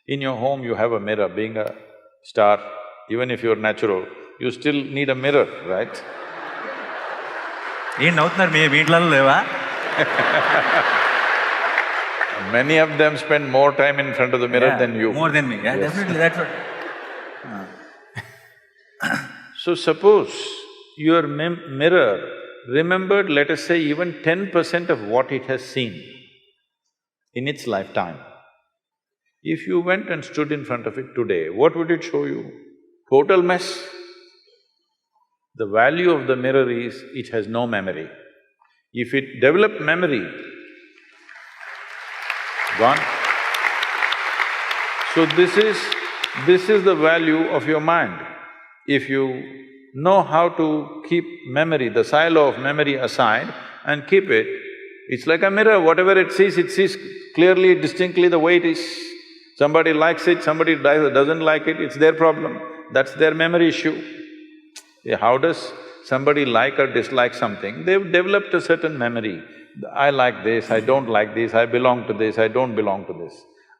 in your home you have a mirror, being a star, even if you're natural, you still need a mirror, right? Many of them spend more time in front of the mirror than you. More than me, yeah, Yes. definitely, that's what… So suppose your mirror remembered, let us say, even 10% of what it has seen in its lifetime. If you went and stood in front of it today, what would it show you? Total mess. The value of the mirror is, it has no memory. If it developed memory, gone. So this is the value of your mind. If you know how to keep memory, the silo of memory aside and keep it, it's like a mirror, whatever it sees clearly, distinctly the way it is. Somebody likes it, somebody doesn't like it, it's their problem, that's their memory issue. Yeah, how does somebody like or dislike something, they've developed a certain memory. I like this, I don't like this, I belong to this, I don't belong to this.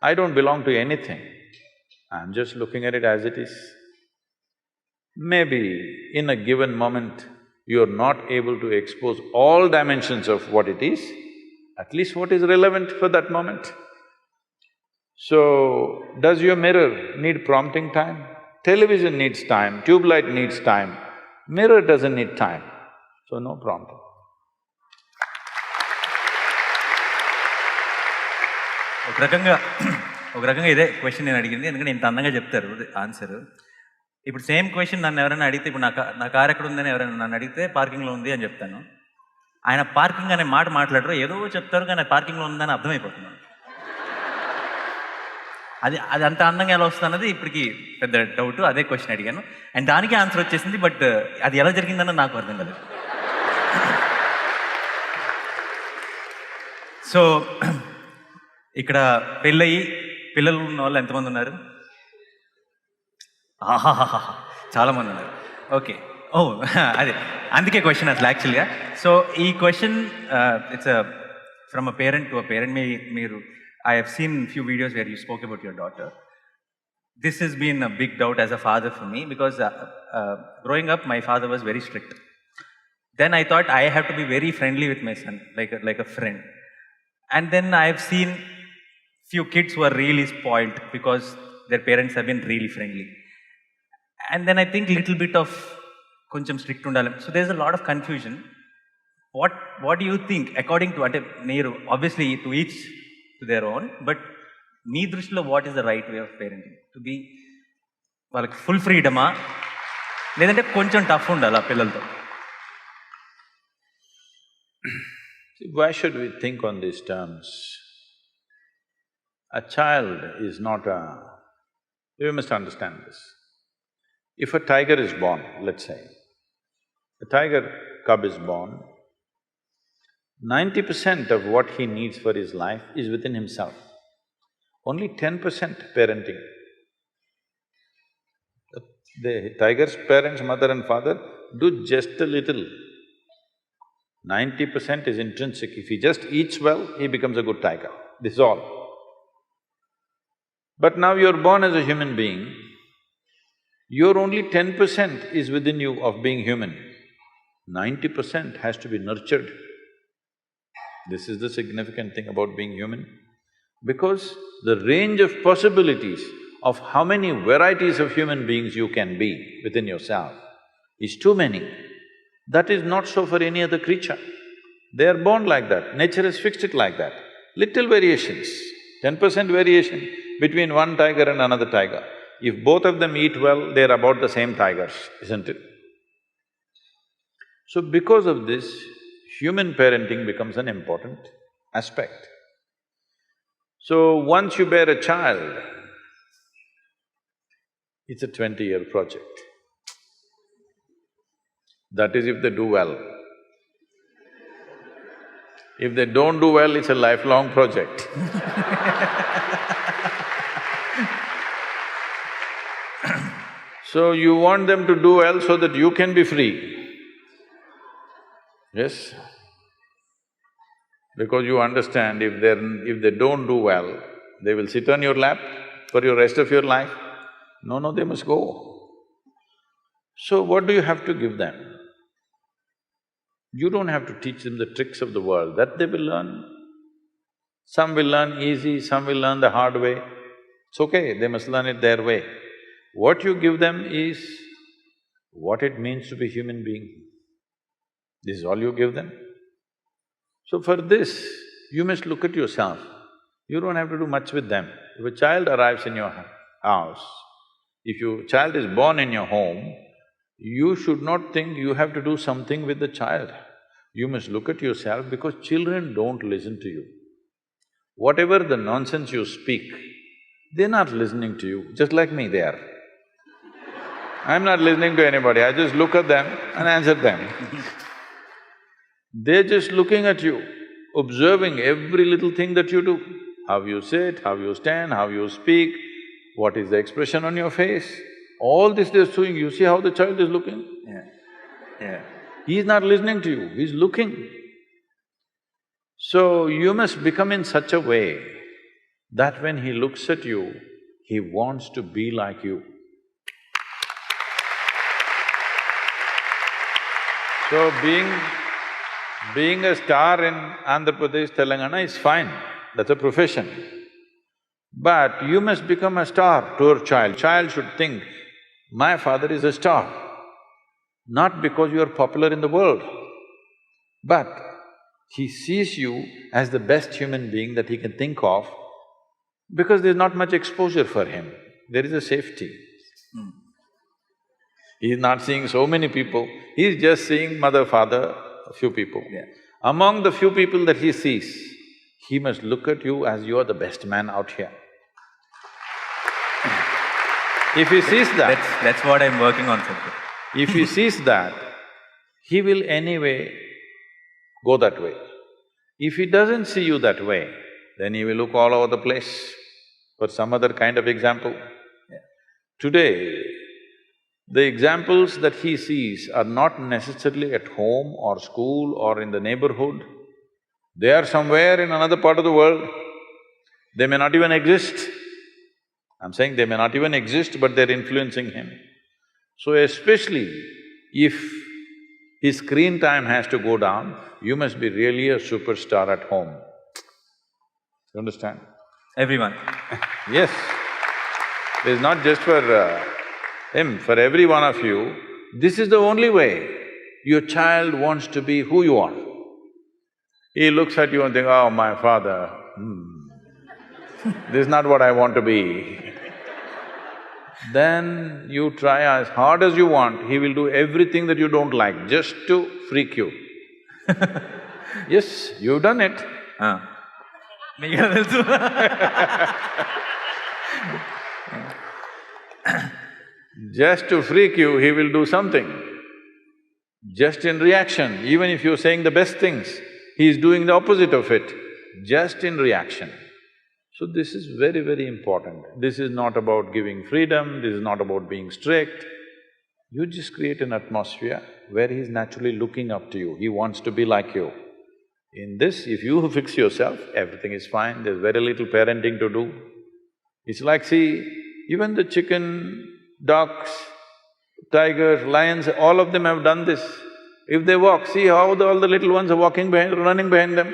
I don't belong to anything. I'm just looking at it as it is. Maybe in a given moment, you're not able to expose all dimensions of what it is, at least what is relevant for that moment. So, does your mirror need prompting time? Television needs time, tube light needs time, mirror doesn't need time, so no prompting. ఒక రకంగా ఇదే question నేను అడిగింది, ఎందుకంటే ఇంత అందంగా చెప్తారు answer. ఇప్పుడు సేమ్ క్వశ్చన్ నన్ను ఎవరైనా అడిగితే, ఇప్పుడు నా కార్ ఎక్కడ ఉందని ఎవరైనా నన్ను అడిగితే పార్కింగ్లో ఉంది అని చెప్తాను. ఆయన పార్కింగ్ అనే మాట మాట్లాడరు, ఏదో చెప్తారు కానీ పార్కింగ్లో ఉందని అర్థమైపోతున్నాను. అది అది అంత అందంగా ఎలా వస్తుంది అన్నది ఇప్పటికి పెద్ద డౌట్. అదే క్వశ్చన్ అడిగాను అండ్ దానికి ఆన్సర్ వచ్చేసింది. బట్ అది ఎలా జరిగిందన్నది నాకు అర్థం కాలేదు. సో ఇక్కడ పెళ్ళయి పిల్లలు ఉన్న వాళ్ళు ఎంతమంది ఉన్నారు? ఆహాహా, చాలామంది ఉన్నారు. ఓకే, ఓ అదే అందుకే క్వశ్చన్ అసలు యాక్చువల్గా. సో ఈ question it's from a parent to a parent. మీరు I have seen few videos where you spoke about your daughter. This has been a big doubt as a father for me because growing up, my father was very strict. Then I thought I have to be very friendly with my son, like a friend. And then I have seen few kids who are really spoiled because their parents have been really friendly. And then I think little bit of koncham strict undalem. So there's a lot of confusion. What do you think according to ante neeru obviously to each to their own, but మీ దృష్టిలో what is the right way of parenting? To be వాళ్ళకి full ఫ్రీడమా లేదంటే కొంచెం tough ఉండాలా పిల్లలతో? Why should we think on these terms? A child is not a… You must understand this. If a tiger is born, let's say, a tiger cub is born, 90% of what he needs for his life is within himself. Only 10% parenting. The tiger's parents, mother and father, do just a little. 90% is intrinsic. If he just eats well, he becomes a good tiger. This is all. But now you're born as a human being, your only 10% is within you of being human. 90% has to be nurtured. This is the significant thing about being human, because the range of possibilities of how many varieties of human beings you can be within yourself is too many. That is not so for any other creature. They are born like that, nature has fixed it like that. Little variations, 10% variation between one tiger and another tiger. If both of them eat well, they're about the same tigers, isn't it? So because of this, human parenting becomes an important aspect. So once you bear a child, it's a 20-year project. That is if they do well. If they don't do well, it's a lifelong project. So you want them to do well so that you can be free. Yes? Because you understand if they don't do well, they will sit on your lap for your rest of your life. No, they must go. So what do you have to give them? You don't have to teach them the tricks of the world, that they will learn. Some will learn easy, some will learn the hard way. It's okay, they must learn it their way. What you give them is what it means to be human being. This is all you give them. So for this, you must look at yourself. You don't have to do much with them. If a child arrives in your house, if your child is born in your home, you should not think you have to do something with the child. You must look at yourself because children don't listen to you. Whatever the nonsense you speak, they're not listening to you, just like me they are. I'm not listening to anybody, I just look at them and answer them. They're just looking at you, observing every little thing that you do. How you sit, how you stand, how you speak, what is the expression on your face. All this they're doing, you see how the child is looking? Yeah. Yeah. He is not listening to you, he is looking. So you must become in such a way that when he looks at you, he wants to be like you. So being a star in Andhra Pradesh, Telangana is fine, that's a profession. But you must become a star to your child. Child should think, my father is a star. Not because you are popular in the world, but he sees you as the best human being that he can think of, because there's not much exposure for him, there is a safety. He's not seeing so many people, he's just seeing mother, father, a few people. Yeah. Among the few people that he sees, he must look at you as you are the best man out here. If he sees that… That's what I'm working on, Sadhguru. If he sees that, he will anyway go that way. If he doesn't see you that way, then he will look all over the place for some other kind of example. Today, the examples that he sees are not necessarily at home or school or in the neighborhood. They are somewhere in another part of the world. They may not even exist. I'm saying they may not even exist, but they're influencing him. So especially if his screen time has to go down, you must be really a superstar at home. You understand? Everyone. Yes. It's not just for him, for every one of you, this is the only way your child wants to be who you are. He looks at you and thinks, oh, my father, this is not what I want to be. Then you try as hard as you want, he will do everything that you don't like just to freak you. Yes, you've done it. మీకు తెలుసు. Just to freak you, he will do something. Just in reaction, even if you're saying the best things, he is doing the opposite of it, just in reaction. So this is very, very important. This is not about giving freedom, this is not about being strict. You just create an atmosphere where he's naturally looking up to you, he wants to be like you. In this, if you fix yourself, everything is fine, there's very little parenting to do. It's like, see, even the chicken, ducks, tigers, lions, all of them have done this. If they walk, see how all the little ones are walking behind, running behind them.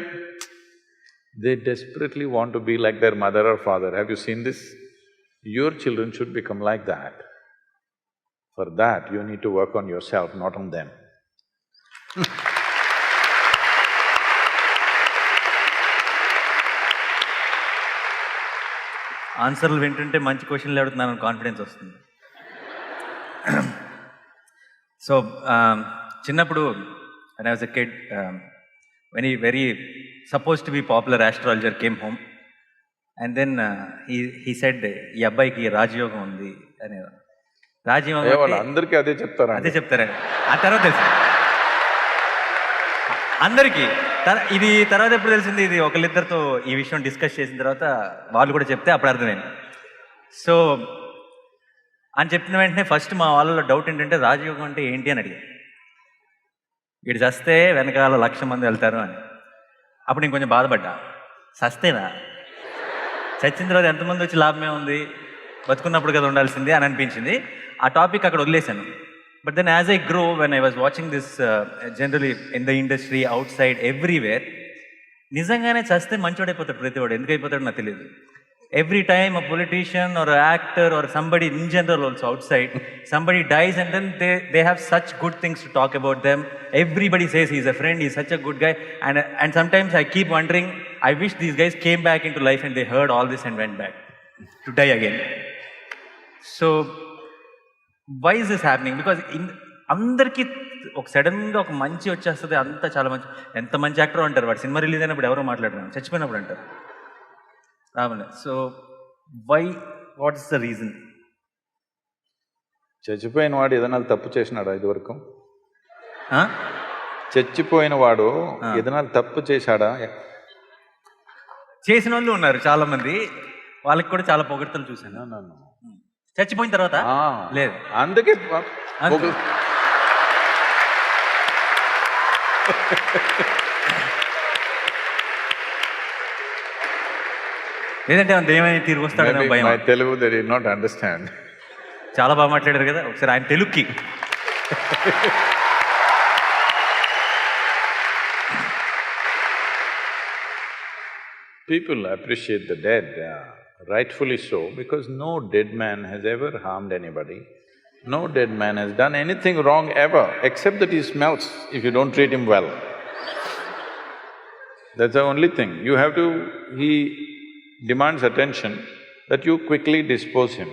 They desperately want to be like their mother or father. Have you seen this? Your children should become like that. For that, you need to work on yourself, not on them. ఆన్సర్లు వింటుంటే మంచి క్వశ్చన్లు అడుగుతున్నాను confidence వస్తుంది. So చిన్నప్పుడు when I was a kid, when he very supposed to be popular astrologer came home, and then he said, ఈ అబ్బాయికి రాజయోగం ఉంది అని. రాజయోగం అందరికీ అదే చెప్తారా? అదే చెప్తారా? ఆ తర్వాత తెలుసు అందరికీ. ఇది తర్వాత ఎప్పుడు తెలిసింది, ఇది ఒకళ్ళిద్దరితో ఈ విషయం డిస్కస్ చేసిన తర్వాత వాళ్ళు కూడా చెప్తే అప్పుడు అర్థమైంది. సో అని చెప్పిన వెంటనే ఫస్ట్ మా వాళ్ళలో డౌట్ ఏంటంటే రాజయోగం అంటే ఏంటి అని అడిగారు. వీడు చస్తే వెనకాల 1,00,000 మంది వెళ్తారు అని. అప్పుడు నేను కొంచెం బాధపడ్డా, చస్తేనా, చచ్చిన తర్వాత ఎంతమంది వచ్చి లాభమే ఉంది, బతుకున్నప్పుడు కదా ఉండాల్సింది అని అనిపించింది. ఆ టాపిక్ అక్కడ వదిలేశాను. But then as I grow, when I was watching this generally in the industry, outside, everywhere, నిజంగానే చస్తే మంచోడైపోతాడు ప్రతివాడు. ఎందుకు అయిపోతాడో నాకు తెలియదు. Every time a politician or an actor or somebody in general also outside, somebody dies and then they have such good things to talk about them. Everybody says he's a friend, he's such a good guy, and sometimes I keep wondering, I wish these guys came back into life and they heard all this and went back to die again. So why is this happening? Because అందరికీ ఒక సడన్గా ఒక మంచి వచ్చేస్తుంది, అంతా చాలా మంచి, ఎంత మంచి యాక్టర్ అంటారు, వాడు సినిమా రిలీజ్ అయినప్పుడు ఎవరో మాట్లాడుతున్నాను, చచ్చిపోయినప్పుడు అంటారు Ravana. So why, what is the reason? చచ్చిపోయిన వాడు ఏదైనా తప్పు చేసినాడా ఇదివరకు? చచ్చిపోయిన వాడు ఏదైనా తప్పు చేశాడా? చేసిన వాళ్ళు ఉన్నారు చాలా మంది, వాళ్ళకి కూడా చాలా పొగడ్తలు చూశాను. చచ్చిపోయిన తర్వాత లేదు. అందుకే లేదంటే ఆయన దెయ్యమని తిరిగి వస్తాడనే Maybe భయం. my Telugu they did not understand. చాలా బాగా మాట్లాడారు కదా, ఒకసారి ఆయన తెలుగుకి. People appreciate the dead, rightfully so, because no dead man has ever harmed anybody. No dead man has done anything wrong ever, except that he smells if you don't treat him well. That's the only thing. You have to… he demands attention that you quickly dispose him,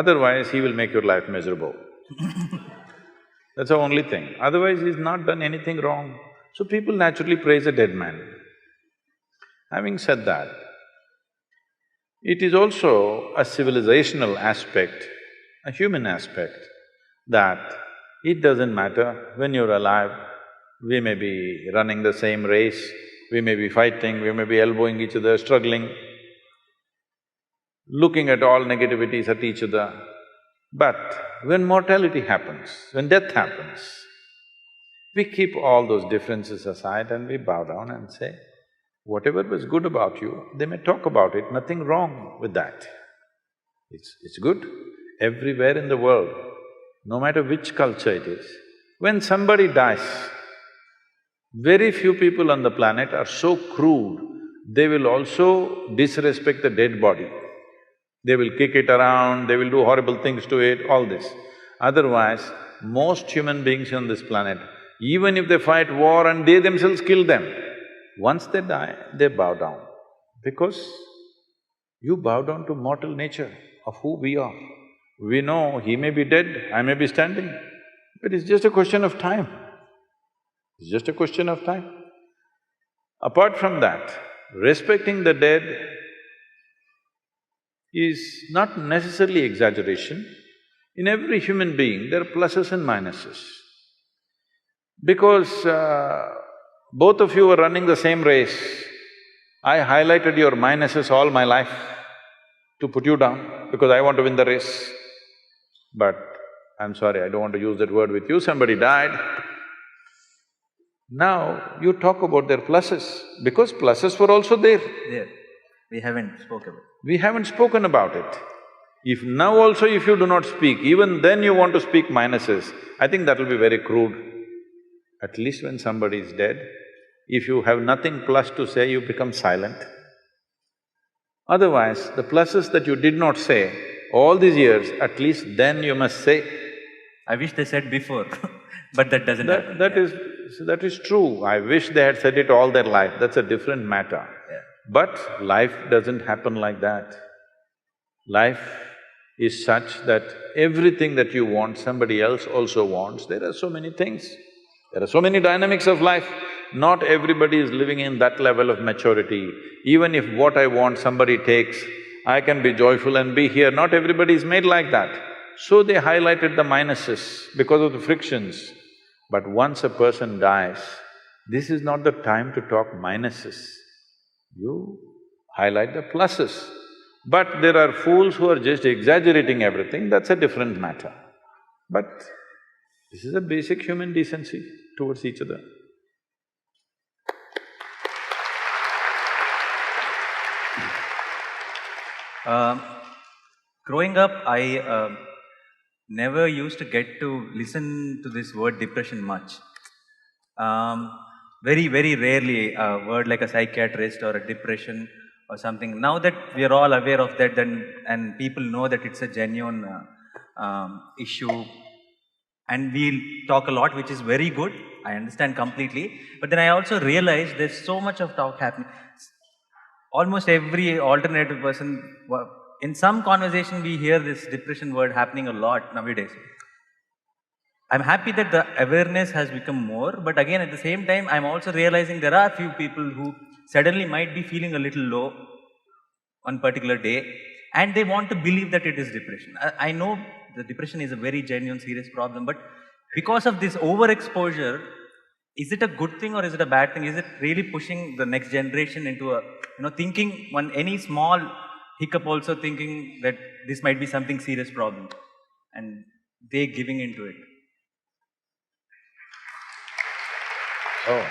otherwise he will make your life miserable. That's the only thing. Otherwise, he's not done anything wrong. So people naturally praise a dead man. Having said that, it is also a civilizational aspect, a human aspect, that it doesn't matter when you're alive, we may be running the same race, we may be fighting, we may be elbowing each other, struggling, looking at all negativities at each other. But when mortality happens, when death happens, we keep all those differences aside and we bow down and say, whatever was good about you, they may talk about it, nothing wrong with that. It's good. Everywhere in the world, no matter which culture it is, when somebody dies, very few people on the planet are so crude, they will also disrespect the dead body. They will kick it around, they will do horrible things to it, all this. Otherwise, most human beings on this planet, even if they fight war and they themselves kill them, once they die, they bow down. Because you bow down to mortal nature of who we are. We know he may be dead, I may be standing, but it's just a question of time. It's just a question of time. Apart from that, respecting the dead is not necessarily exaggeration. In every human being, there are pluses and minuses. Because both of you were running the same race, I highlighted your minuses all my life to put you down because I want to win the race. But I'm sorry, I don't want to use that word with you, somebody died. Now you talk about their pluses, because pluses were also there. There, we haven't spoken about. We haven't spoken about it. If now also if you do not speak, even then you want to speak minuses, I think that will be very crude. At least when somebody is dead, if you have nothing plus to say, you become silent. Otherwise, the pluses that you did not say all these years, at least then you must say. I wish they said before, but that doesn't happen. That is true. I wish they had said it all their life, that's a different matter. Yeah. But life doesn't happen like that. Life is such that everything that you want, somebody else also wants. There are so many things, there are so many dynamics of life. Not everybody is living in that level of maturity. Even if what I want somebody takes, I can be joyful and be here. Not everybody is made like that. So they highlighted the minuses because of the frictions. But once a person dies, this is not the time to talk minuses. You highlight the pluses. But there are fools who are just exaggerating everything, that's a different matter. But this is a basic human decency towards each other. Growing up, I never used to get to listen to this word depression much. Very, very rarely a word like a psychiatrist or a depression or something. Now that we are all aware of that, then and people know that it's a genuine issue, and we'll talk a lot, which is very good. I understand completely. But then I also realize there's so much of talk happening. Almost every alternative person, in some conversation we hear this depression word happening a lot nowadays. I'm happy that the awareness has become more, but again at the same time I'm also realizing there are few people who suddenly might be feeling a little low one particular day and they want to believe that it is depression. I know the depression is a very genuine, serious problem, but because of this overexposure, is it a good thing or is it a bad thing? Is it really pushing the next generation into a, thinking any small hiccup also thinking that this might be something serious problem and they giving into it? Oh,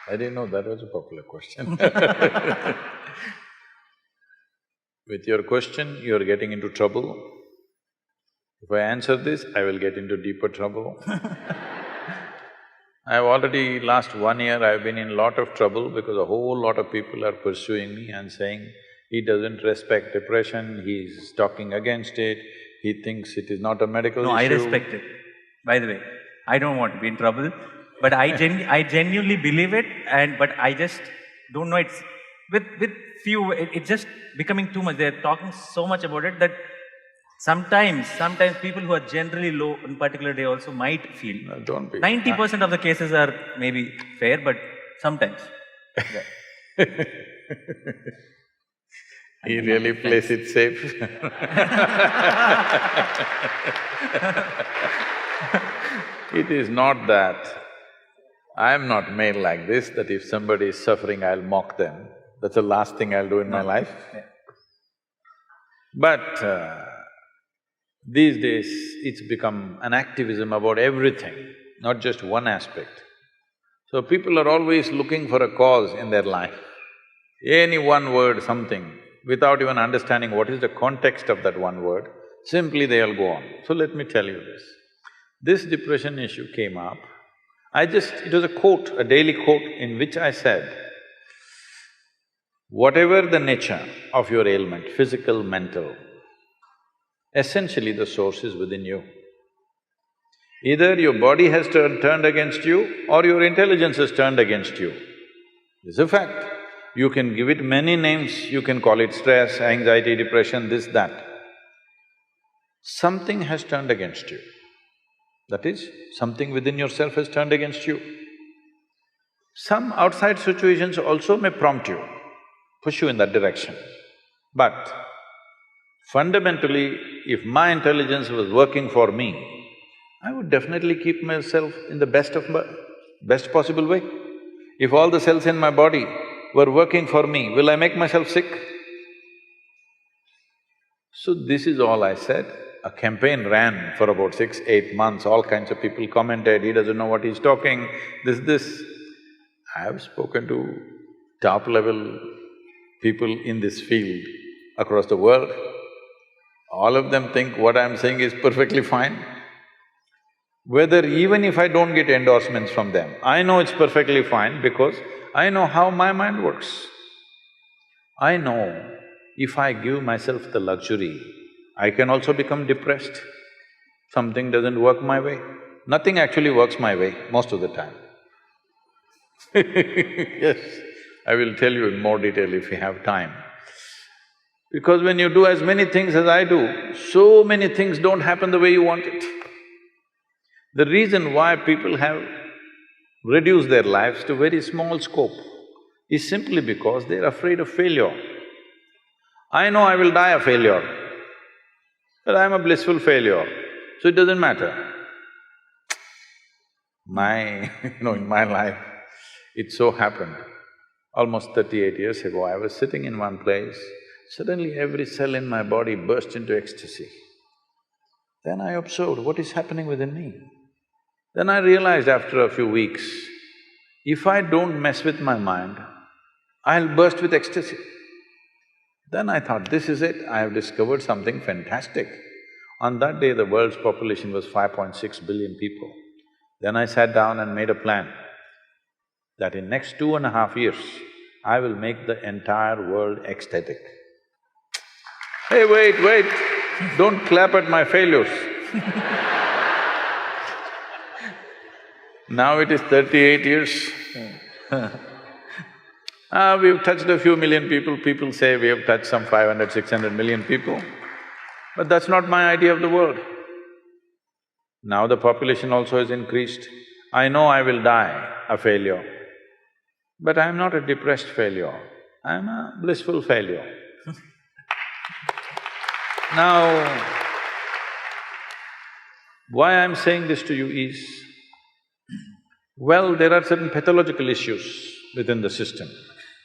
I didn't know that was a popular question. With your question, you're getting into trouble. If I answer this, I will get into deeper trouble. I've already… last 1 year I've been in lot of trouble because a whole lot of people are pursuing me and saying, he doesn't respect depression, he's talking against it, he thinks it is not a medical issue. No, I respect it. By the way, I don't want to be in trouble, but I genuinely believe it, but I just don't know. It's with few. It's just becoming too much. They're talking so much about it that sometimes people who are generally low on particular day also might feel. No, don't be. 90% of the cases are maybe fair, but sometimes. Yeah. He really plays it safe. It is not that… I am not made like this, that if somebody is suffering, I'll mock them. That's the last thing I'll do in my life. Yeah. But these days, it's become an activism about everything, not just one aspect. So people are always looking for a cause in their life. Any one word, something, without even understanding what is the context of that one word, simply they'll go on. So let me tell you this. This depression issue came up, it was a quote, a daily quote in which I said, whatever the nature of your ailment, physical, mental, essentially the source is within you. Either your body has turned against you or your intelligence has turned against you. It's a fact. You can give it many names, you can call it stress, anxiety, depression, this, that. Something has turned against you. That is, something within yourself has turned against you. Some outside situations also may prompt you, push you in that direction. But fundamentally, if my intelligence was working for me, I would definitely keep myself in the best possible way. If all the cells in my body were working for me, will I make myself sick? So this is all I said. A campaign ran for about 6–8 months, all kinds of people commented, he doesn't know what he's talking, this. I have spoken to top-level people in this field across the world. All of them think what I'm saying is perfectly fine. Whether even if I don't get endorsements from them, I know it's perfectly fine because I know how my mind works. I know if I give myself the luxury, I can also become depressed. Something doesn't work my way. Nothing actually works my way most of the time. Yes, I will tell you in more detail if we have time. Because when you do as many things as I do, so many things don't happen the way you want it. The reason why people have reduced their lives to very small scope is simply because they're afraid of failure. I know I will die a failure, but I'm a blissful failure, so it doesn't matter. In my life, it so happened, almost 38 years ago, I was sitting in one place, suddenly every cell in my body burst into ecstasy. Then I observed what is happening within me. Then I realized after a few weeks, if I don't mess with my mind, I'll burst with ecstasy. Then I thought, this is it, I have discovered something fantastic. On that day, the world's population was 5.6 billion people. Then I sat down and made a plan that in next 2.5 years, I will make the entire world ecstatic. Hey, wait, don't clap at my failures. Now it is 38 years. We've touched a few million people, people say we have touched some 500, 600 million people. But that's not my idea of the world. Now the population also has increased. I know I will die a failure, but I'm not a depressed failure, I'm a blissful failure. Now, why I'm saying this to you is, well, there are certain pathological issues within the system.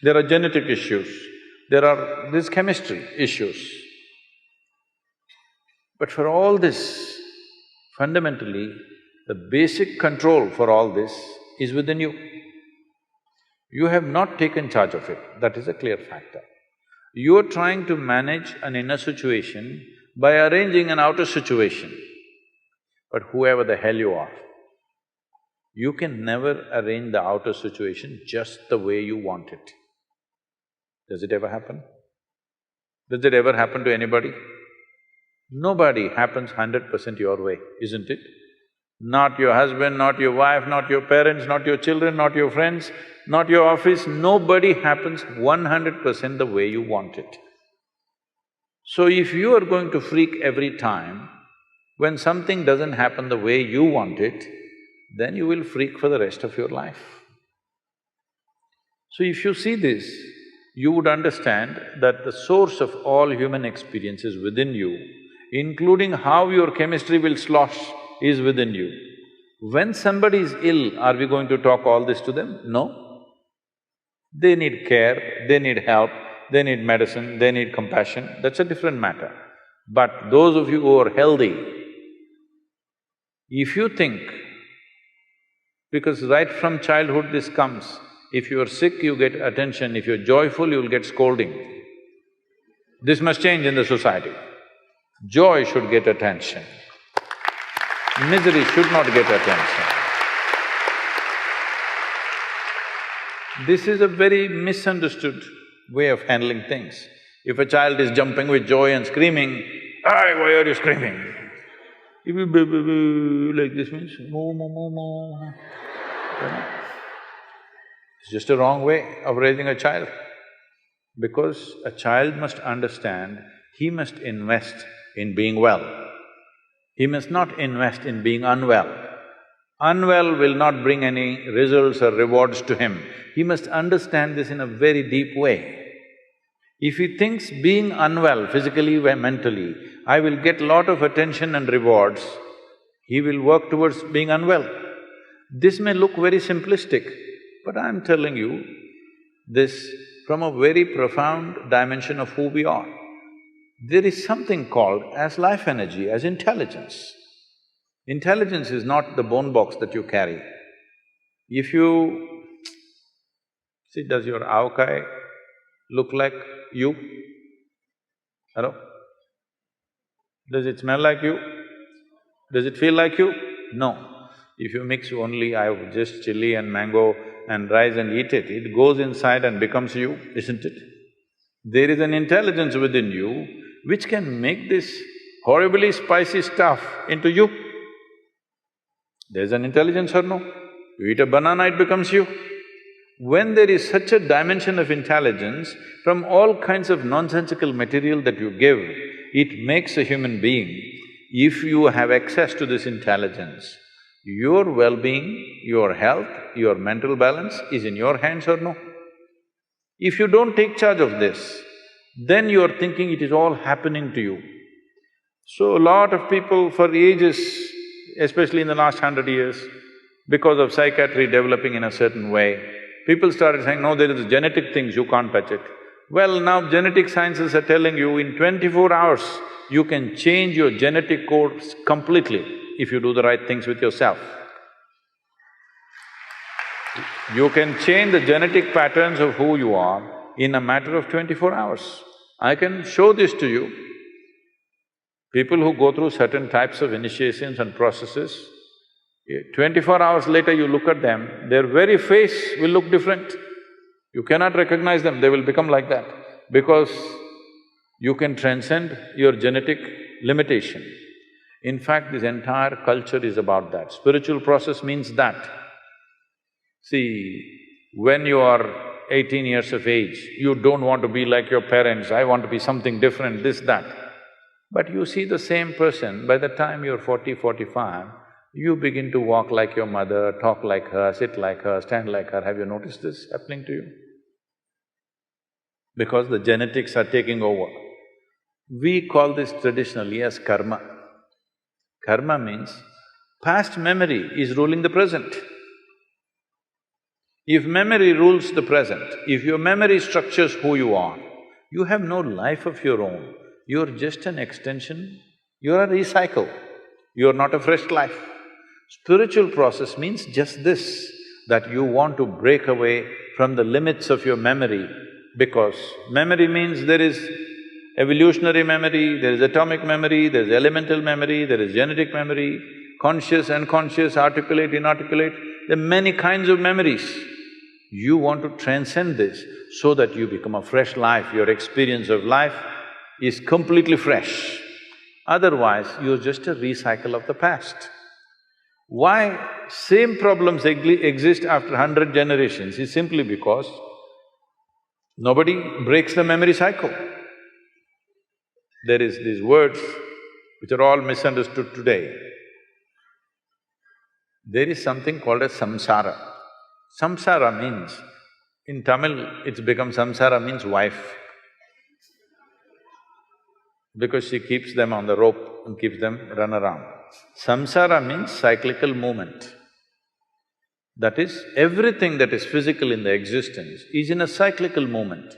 There are genetic issues, there's chemistry issues. But for all this, fundamentally, the basic control for all this is within you. You have not taken charge of it, that is a clear factor. You are trying to manage an inner situation by arranging an outer situation. But whoever the hell you are, you can never arrange the outer situation just the way you want it. Does it ever happen? Does it ever happen to anybody? Nobody happens 100% your way, isn't it? Not your husband, not your wife, not your parents, not your children, not your friends, not your office, nobody happens 100% the way you want it. So if you are going to freak every time, when something doesn't happen the way you want it, then you will freak for the rest of your life. So if you see this, you would understand that the source of all human experience is within you, including how your chemistry will slosh is within you. When somebody is ill, are we going to talk all this to them? No. They need care, they need help, they need medicine, they need compassion, that's a different matter. But those of you who are healthy, if you think, because right from childhood this comes, if you are sick, you get attention, if you're joyful, you'll get scolding. This must change in the society. Joy should get attention. Misery should not get attention. This is a very misunderstood way of handling things. If a child is jumping with joy and screaming, "Hey, why are you screaming?" If you like this means, "Moo, moo, moo, moo." It's just a wrong way of raising a child. Because a child must understand he must invest in being well. He must not invest in being unwell. Unwell will not bring any results or rewards to him. He must understand this in a very deep way. If he thinks being unwell, physically or mentally, I will get lot of attention and rewards, he will work towards being unwell. This may look very simplistic, but I'm telling you this from a very profound dimension of who we are. There is something called as life energy, as intelligence. Intelligence is not the bone box that you carry. If you… see, does your avkai look like you? Hello? Does it smell like you? Does it feel like you? No. If you mix only just chili and mango and rice and eat it, it goes inside and becomes you, isn't it? There is an intelligence within you which can make this horribly spicy stuff into you. There's an intelligence or no? You eat a banana, it becomes you. When there is such a dimension of intelligence, from all kinds of nonsensical material that you give, it makes a human being. If you have access to this intelligence, your well-being, your health, your mental balance is in your hands or no? If you don't take charge of this, then you are thinking it is all happening to you. So a lot of people for ages, especially in the last 100 years, because of psychiatry developing in a certain way, people started saying, no, there is genetic things, you can't touch it. Well, now genetic sciences are telling you in 24 hours, you can change your genetic code completely if you do the right things with yourself. You can change the genetic patterns of who you are in a matter of 24 hours. I can show this to you. People who go through certain types of initiations and processes, 24 hours later you look at them, their very face will look different. You cannot recognize them, they will become like that because you can transcend your genetic limitation. In fact, this entire culture is about that. Spiritual process means that. See, when you are 18 years of age, you don't want to be like your parents, I want to be something different, this, that. But you see the same person, by the time you're 40, 45, you begin to walk like your mother, talk like her, sit like her, stand like her. Have you noticed this happening to you? Because the genetics are taking over. We call this traditionally as karma. Karma means past memory is ruling the present. If memory rules the present, if your memory structures who you are, you have no life of your own. You're just an extension, you're a recycle, you're not a fresh life. Spiritual process means just this. that you want to break away from the limits of your memory, because memory means there is evolutionary memory, there is atomic memory, there is elemental memory, there is genetic memory, conscious, unconscious, articulate, inarticulate, there are many kinds of memories. You want to transcend this so that you become a fresh life, your experience of life is completely fresh. Otherwise, you're just a recycle of the past. Why same problems exist after 100 generations is simply because nobody breaks the memory cycle. There is these words which are all misunderstood today. There is something called as samsara. Samsara means, in Tamil it's become samsara means wife, because she keeps them on the rope and keeps them run around. Samsara means cyclical movement. That is, everything that is physical in the existence is in a cyclical movement.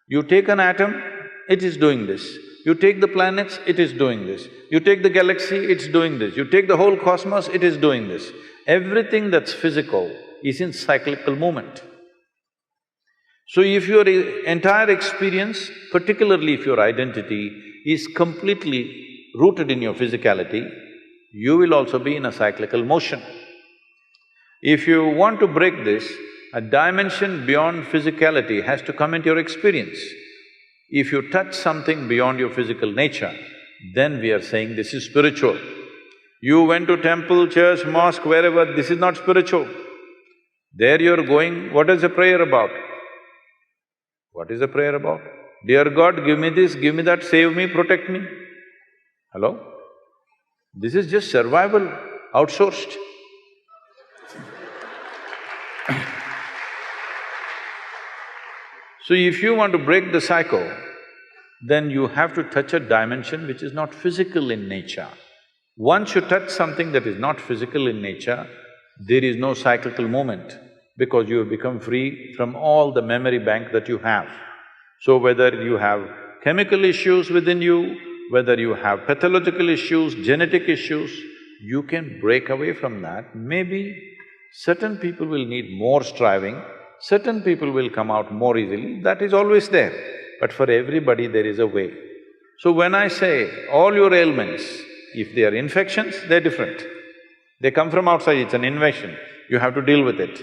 You take an atom, it is doing this. You take the planets, it is doing this. You take the galaxy, it's doing this. You take the whole cosmos, it is doing this. Everything that's physical is in cyclical movement. So if your entire experience, particularly if your identity is completely rooted in your physicality, you will also be in a cyclical motion. If you want to break this, a dimension beyond physicality has to come into your experience. If you touch something beyond your physical nature, then we are saying this is spiritual. You went to temple, church, mosque, wherever, this is not spiritual. There you're going, what is the prayer about? What is the prayer about? Dear God, give me this, give me that, save me, protect me. Hello? This is just survival, outsourced. So if you want to break the cycle, then you have to touch a dimension which is not physical in nature. Once you touch something that is not physical in nature, there is no cyclical movement, because you have become free from all the memory bank that you have. So whether you have chemical issues within you, whether you have pathological issues, genetic issues, you can break away from that. Maybe certain people will need more striving, certain people will come out more easily, that is always there. But for everybody there is a way. So when I say all your ailments, if they are infections, they're different. They come from outside, it's an invasion, you have to deal with it.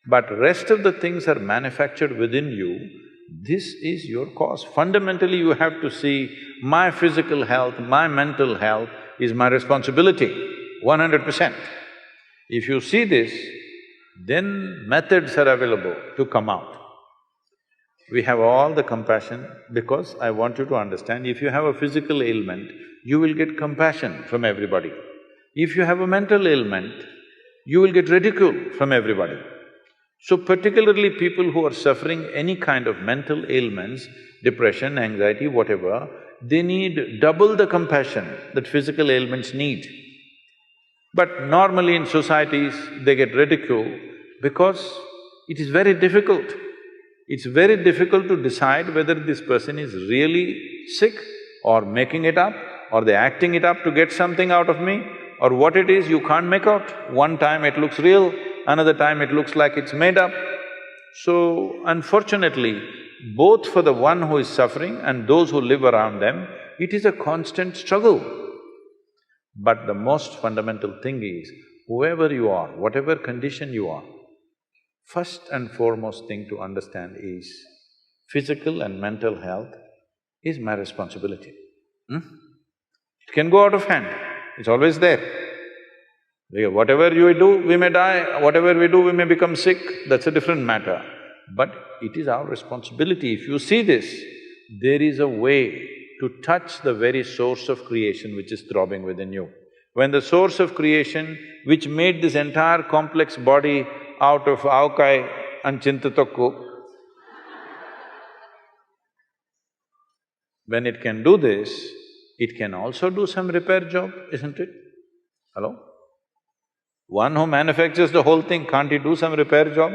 But rest of the things are manufactured within you, this is your cause. Fundamentally you have to see, my physical health, my mental health is my responsibility, 100%. If you see this, then methods are available to come out. We have all the compassion, because I want you to understand, if you have a physical ailment, you will get compassion from everybody. If you have a mental ailment, you will get ridicule from everybody. So particularly people who are suffering any kind of mental ailments, depression, anxiety, whatever, they need double the compassion that physical ailments need. But normally in societies, they get ridiculed because it is very difficult. It's very difficult to decide whether this person is really sick or making it up, or they're acting it up to get something out of me, or what it is you can't make out. One time it looks real, another time it looks like it's made up. So, unfortunately, both for the one who is suffering and those who live around them, it is a constant struggle. But the most fundamental thing is, whoever you are, whatever condition you are, first and foremost thing to understand is, physical and mental health is my responsibility. It can go out of hand, it's always there. Whatever you do, we may die, whatever we do, we may become sick, that's a different matter. But it is our responsibility. If you see this, there is a way to touch the very source of creation which is throbbing within you. When the source of creation, which made this entire complex body out of Aukai and Chintatokku, when it can do this, it can also do some repair job, isn't it? Hello? One who manufactures the whole thing, can't he do some repair job?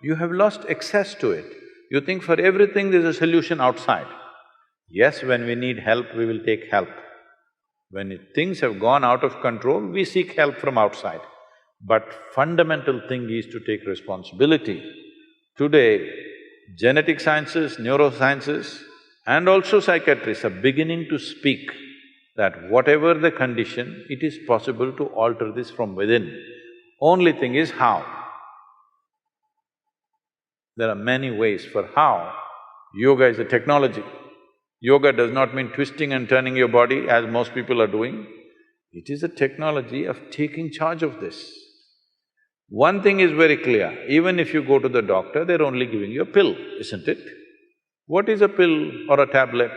You have lost access to it. You think for everything there's a solution outside. Yes, when we need help, we will take help. When things have gone out of control, we seek help from outside. But fundamental thing is to take responsibility. Today, genetic sciences, neurosciences and also psychiatrists are beginning to speak that whatever the condition, it is possible to alter this from within. Only thing is how. There are many ways for how. Yoga is a technology. Yoga does not mean twisting and turning your body as most people are doing. It is a technology of taking charge of this. One thing is very clear, even if you go to the doctor, they're only giving you a pill, isn't it? What is a pill or a tablet?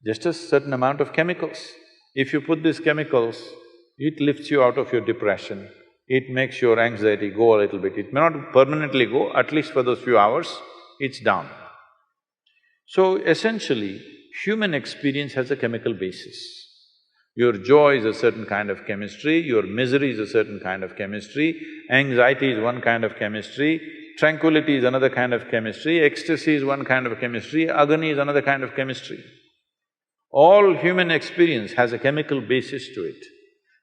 Just a certain amount of chemicals. If you put these chemicals, it lifts you out of your depression, it makes your anxiety go a little bit. It may not permanently go, at least for those few hours, it's down. So essentially, human experience has a chemical basis. Your joy is a certain kind of chemistry, your misery is a certain kind of chemistry, anxiety is one kind of chemistry, tranquility is another kind of chemistry, ecstasy is one kind of chemistry, agony is another kind of chemistry. All human experience has a chemical basis to it.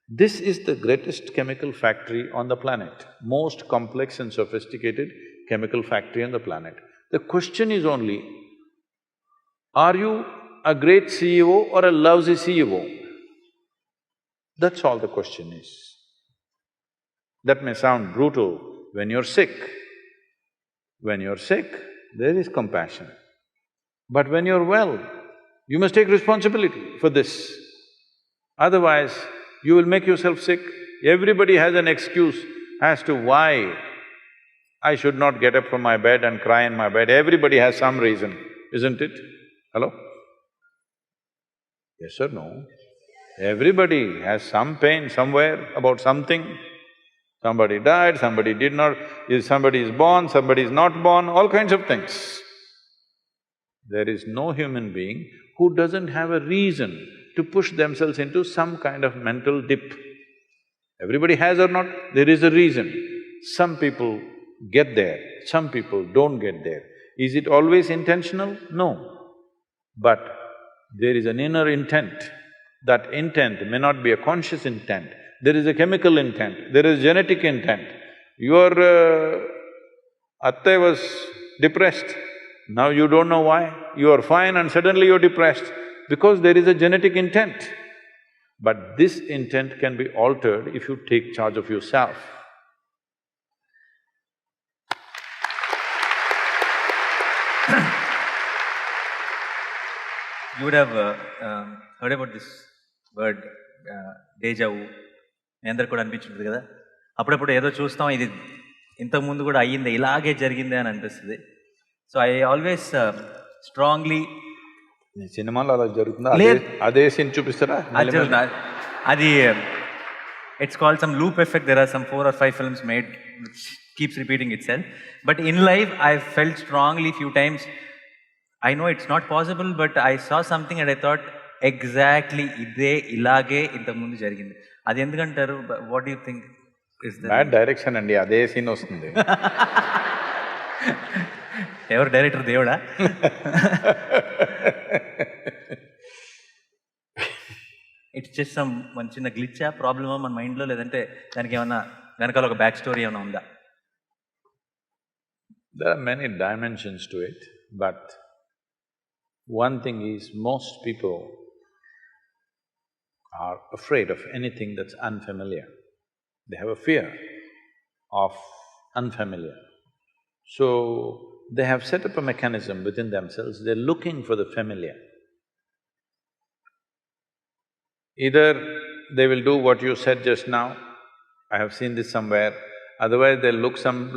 This is the greatest chemical factory on the planet, most complex and sophisticated chemical factory on the planet. The question is only, are you a great CEO or a lousy CEO? That's all the question is. That may sound brutal when you're sick. When you're sick, there is compassion. But when you're well, you must take responsibility for this. Otherwise, you will make yourself sick. Everybody has an excuse as to why I should not get up from my bed and cry in my bed. Everybody has some reason, isn't it? Hello? Yes or no? Everybody has some pain somewhere about something. Somebody died, somebody did not… somebody is born, somebody is not born, all kinds of things. There is no human being who doesn't have a reason to push themselves into some kind of mental dip. Everybody has or not, there is a reason. Some people get there, some people don't get there. Is it always intentional? No. But there is an inner intent. That intent may not be a conscious intent, there is a chemical intent, there is genetic intent. Your atte was depressed, now you don't know why, you are fine and suddenly you're depressed, because there is a genetic intent. But this intent can be altered if you take charge of yourself. You would have heard about this word, deja vu. మీ అందరికి కూడా అనిపించుంటుంది కదా, అప్పుడప్పుడు ఏదో చూస్తాం, ఇది ఇంతకుముందు కూడా అయ్యింది, ఇలాగే జరిగిందే అని అనిపిస్తుంది. సో ఐ ఆల్వేస్ స్ట్రాంగ్లీ… సినిమాలో అలా జరుగుతుందా? లేదు. అదే సీన్ చూపిస్తారా? అది it's called some loop effect. There are some 4 or 5 films made which keeps repeating itself. But in life I felt strongly few times, I know it's not possible, but I saw something and I thought, exactly ఇదే ఇలాగే ఇంతకుముందు జరిగింది. అది ఎందుకంటారు? What you think is the… bad direction అండి, అదే scene వస్తుంది. ఎవరు డైరెక్టర్? దేవుడా? ఇట్స్ జస్ట్ సమ్ మన చిన్న గ్లిచ్చా, ప్రాబ్లమా మన మైండ్లో, లేదంటే దానికి ఏమన్నా వెనకాల ఒక బ్యాక్ స్టోరీ ఏమైనా ఉందా? There are many dimensions to it, but one thing is, most people are afraid of anything that's unfamiliar. They have a fear of unfamiliar. So, they have set up a mechanism within themselves, they're looking for the familiar. Either they will do what you said just now, I have seen this somewhere, otherwise they'll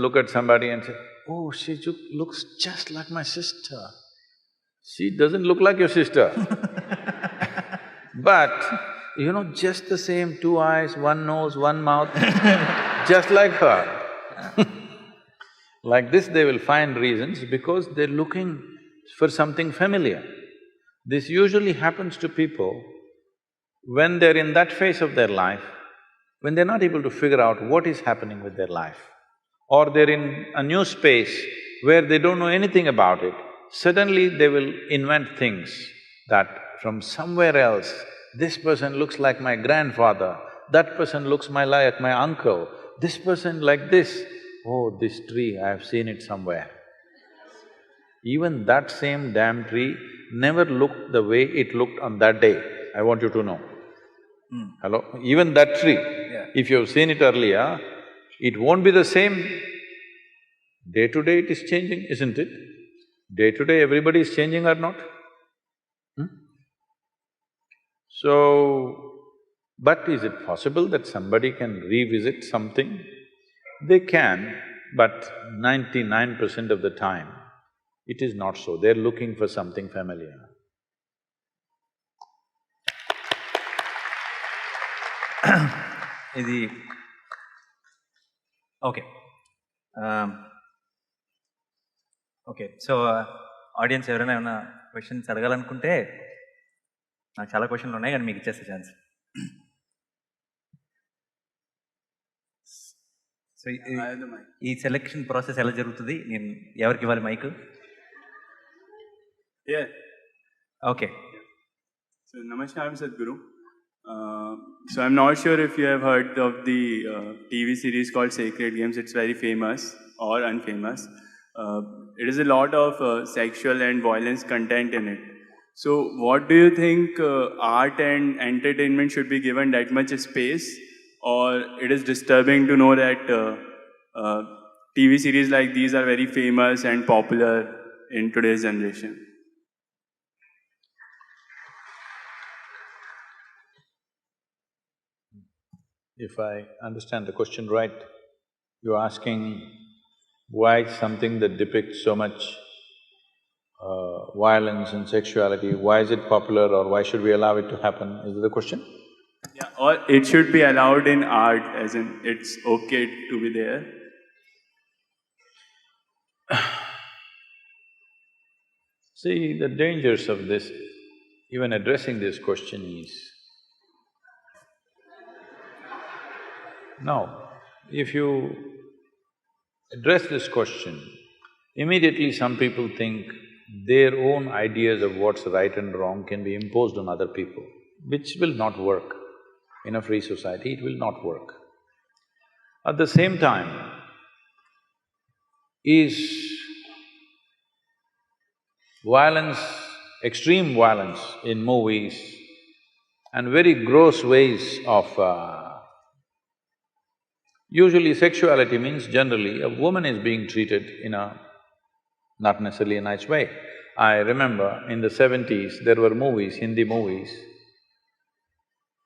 look at somebody and say, oh, she looks just like my sister. She doesn't look like your sister. But, you know, just the same, 2 eyes, 1 nose, 1 mouth, just like her. Like this they will find reasons because they're looking for something familiar. This usually happens to people when they're in that phase of their life, when they're not able to figure out what is happening with their life, or they're in a new space where they don't know anything about it. Suddenly they will invent things that from somewhere else, this person looks like my grandfather, That person looks like my uncle, this person like this. Oh, this tree, I have seen it somewhere. Even that same damn tree never looked the way it looked on that day, I want you to know. Hello? Even that tree, if you've seen it earlier, it won't be the same. Day to day it is changing, isn't it? Day to day everybody is changing or not? So, but is it possible that somebody can revisit something? They can, but 99% of the time, it is not so. They're looking for something familiar. ఇది okay okay so audience ఎవరైనా ఏమైనా questions అడగాలనుకుంటే నాకు చాలా క్వశ్చన్లు ఉన్నాయి కానీ మీకు ఇచ్చేస్తా ఛాన్స్. సో ఈ సెలెక్షన్ ప్రాసెస్ ఎలా జరుగుతుంది? నేను ఎవరికి ఇవ్వాలి mic? Okay. So Namaskar, I'm Sadhguru. So I'm not sure if you have heard of the TV series called Sacred Games. It's very famous or unfamous. It is a lot of sexual and violence content in it. So what do you think art and entertainment should be given that much space, or it is disturbing to know that TV series like these are very famous and popular in today's generation? If I understand the question right, you're asking why something that depicts so much violence and sexuality, why is it popular or why should we allow it to happen? Is that the question? Yeah, or it should be allowed in art, as in it's okay to be there. See, the dangers of this, even addressing this question is, now, if you address this question, immediately some people think their own ideas of what's right and wrong can be imposed on other people, which will not work. In a free society, it will not work. At the same time, is violence, extreme violence in movies and very gross ways of… Usually sexuality means generally a woman is being treated in a not necessarily a nice way. I remember in the 70s, there were movies, Hindi movies.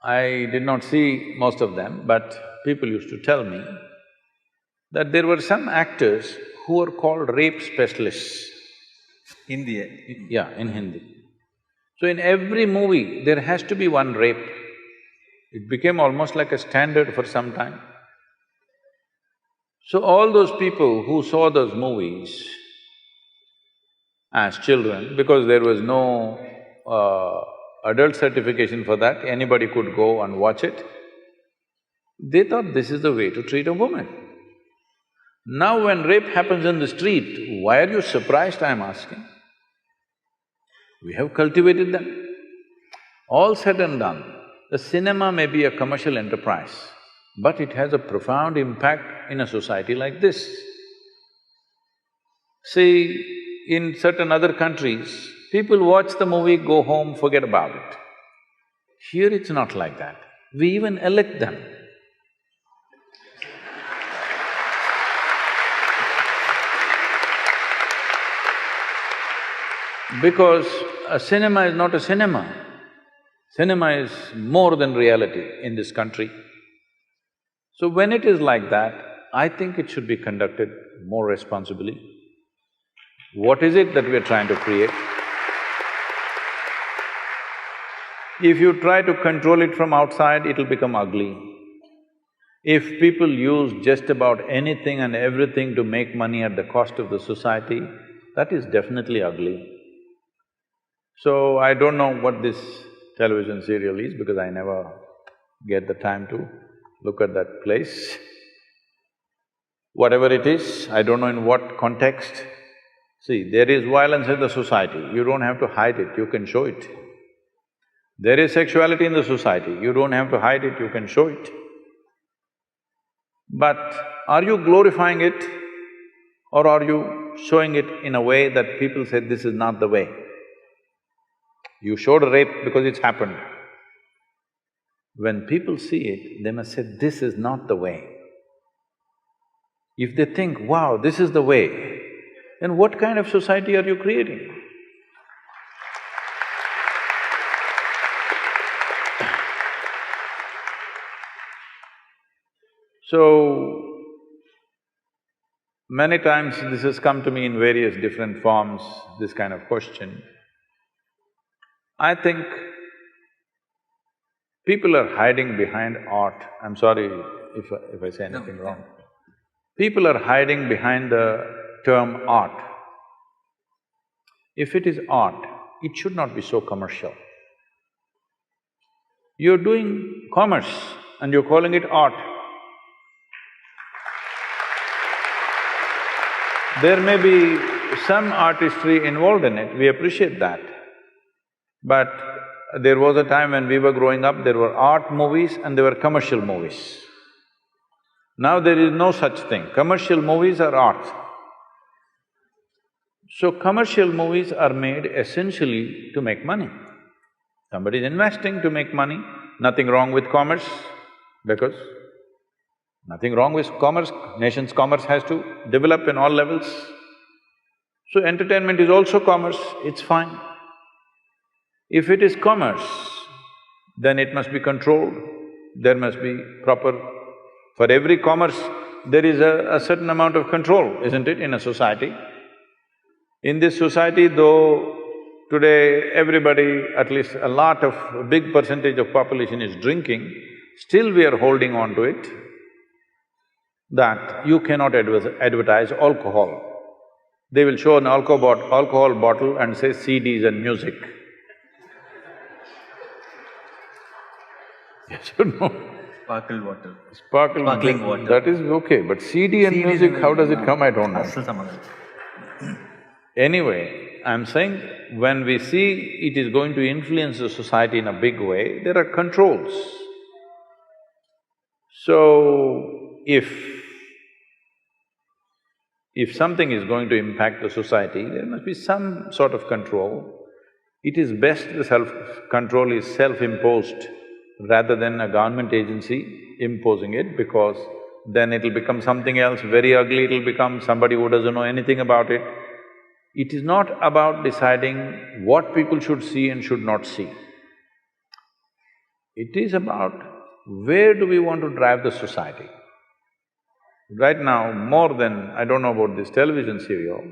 I did not see most of them, but people used to tell me that there were some actors who were called rape specialists. Hindi? Yeah, in Hindi. So in every movie, there has to be one rape. It became almost like a standard for some time. So all those people who saw those movies as children, because there was no adult certification for that, anybody could go and watch it, they thought this is the way to treat a woman. Now when rape happens in the street, why are you surprised, I'm asking? We have cultivated them. All said and done, the cinema may be a commercial enterprise, but it has a profound impact in a society like this. See, in certain other countries, people watch the movie, go home, forget about it. Here it's not like that. We even elect them. Because a cinema is not a cinema. Cinema is more than reality in this country. So when it is like that, I think it should be conducted more responsibly. What is it that we are trying to create? If you try to control it from outside, it'll become ugly. If people use just about anything and everything to make money at the cost of the society, that is definitely ugly. So I don't know what this television serial is because I never get the time to look at that place. Whatever it is, I don't know in what context. See, there is violence in the society, you don't have to hide it, you can show it. There is sexuality in the society, you don't have to hide it, you can show it. But are you glorifying it or are you showing it in a way that people say, this is not the way? You showed a rape because it's happened. When people see it, they must say, this is not the way. If they think, wow, this is the way, then what kind of society are you creating? So, many times this has come to me in various different forms, this kind of question. I think people are hiding behind art. I'm sorry if I say anything wrong. People are hiding behind the term art. If it is art, it should not be so commercial. You're doing commerce and you're calling it art. There may be some artistry involved in it, we appreciate that. But there was a time when we were growing up, there were art movies and there were commercial movies. Now there is no such thing, commercial movies are art. So commercial movies are made essentially to make money. Somebody is investing to make money, nothing wrong with commerce, because nothing wrong with commerce, nation's commerce has to develop in all levels. So entertainment is also commerce, it's fine. If it is commerce, then it must be controlled, there must be proper… For every commerce, there is a certain amount of control, isn't it, in a society? In this society, though today everybody, at least a big percentage of population is drinking, still we are holding on to it that you cannot advertise alcohol. They will show an alcohol bottle and say CDs and music. Yes or no? Sparkle water. Sparkling water. That is okay, but CD and music, how does it come, I don't know. Anyway, I'm saying when we see it is going to influence the society in a big way, there are controls. So, if something is going to impact the society, there must be some sort of control. It is best the self-control is self-imposed rather than a government agency imposing it, because then it'll become something else very ugly, it'll become somebody who doesn't know anything about it. It is not about deciding what people should see and should not see. It is about where do we want to drive the society. Right now, more than… I don't know about this television serial,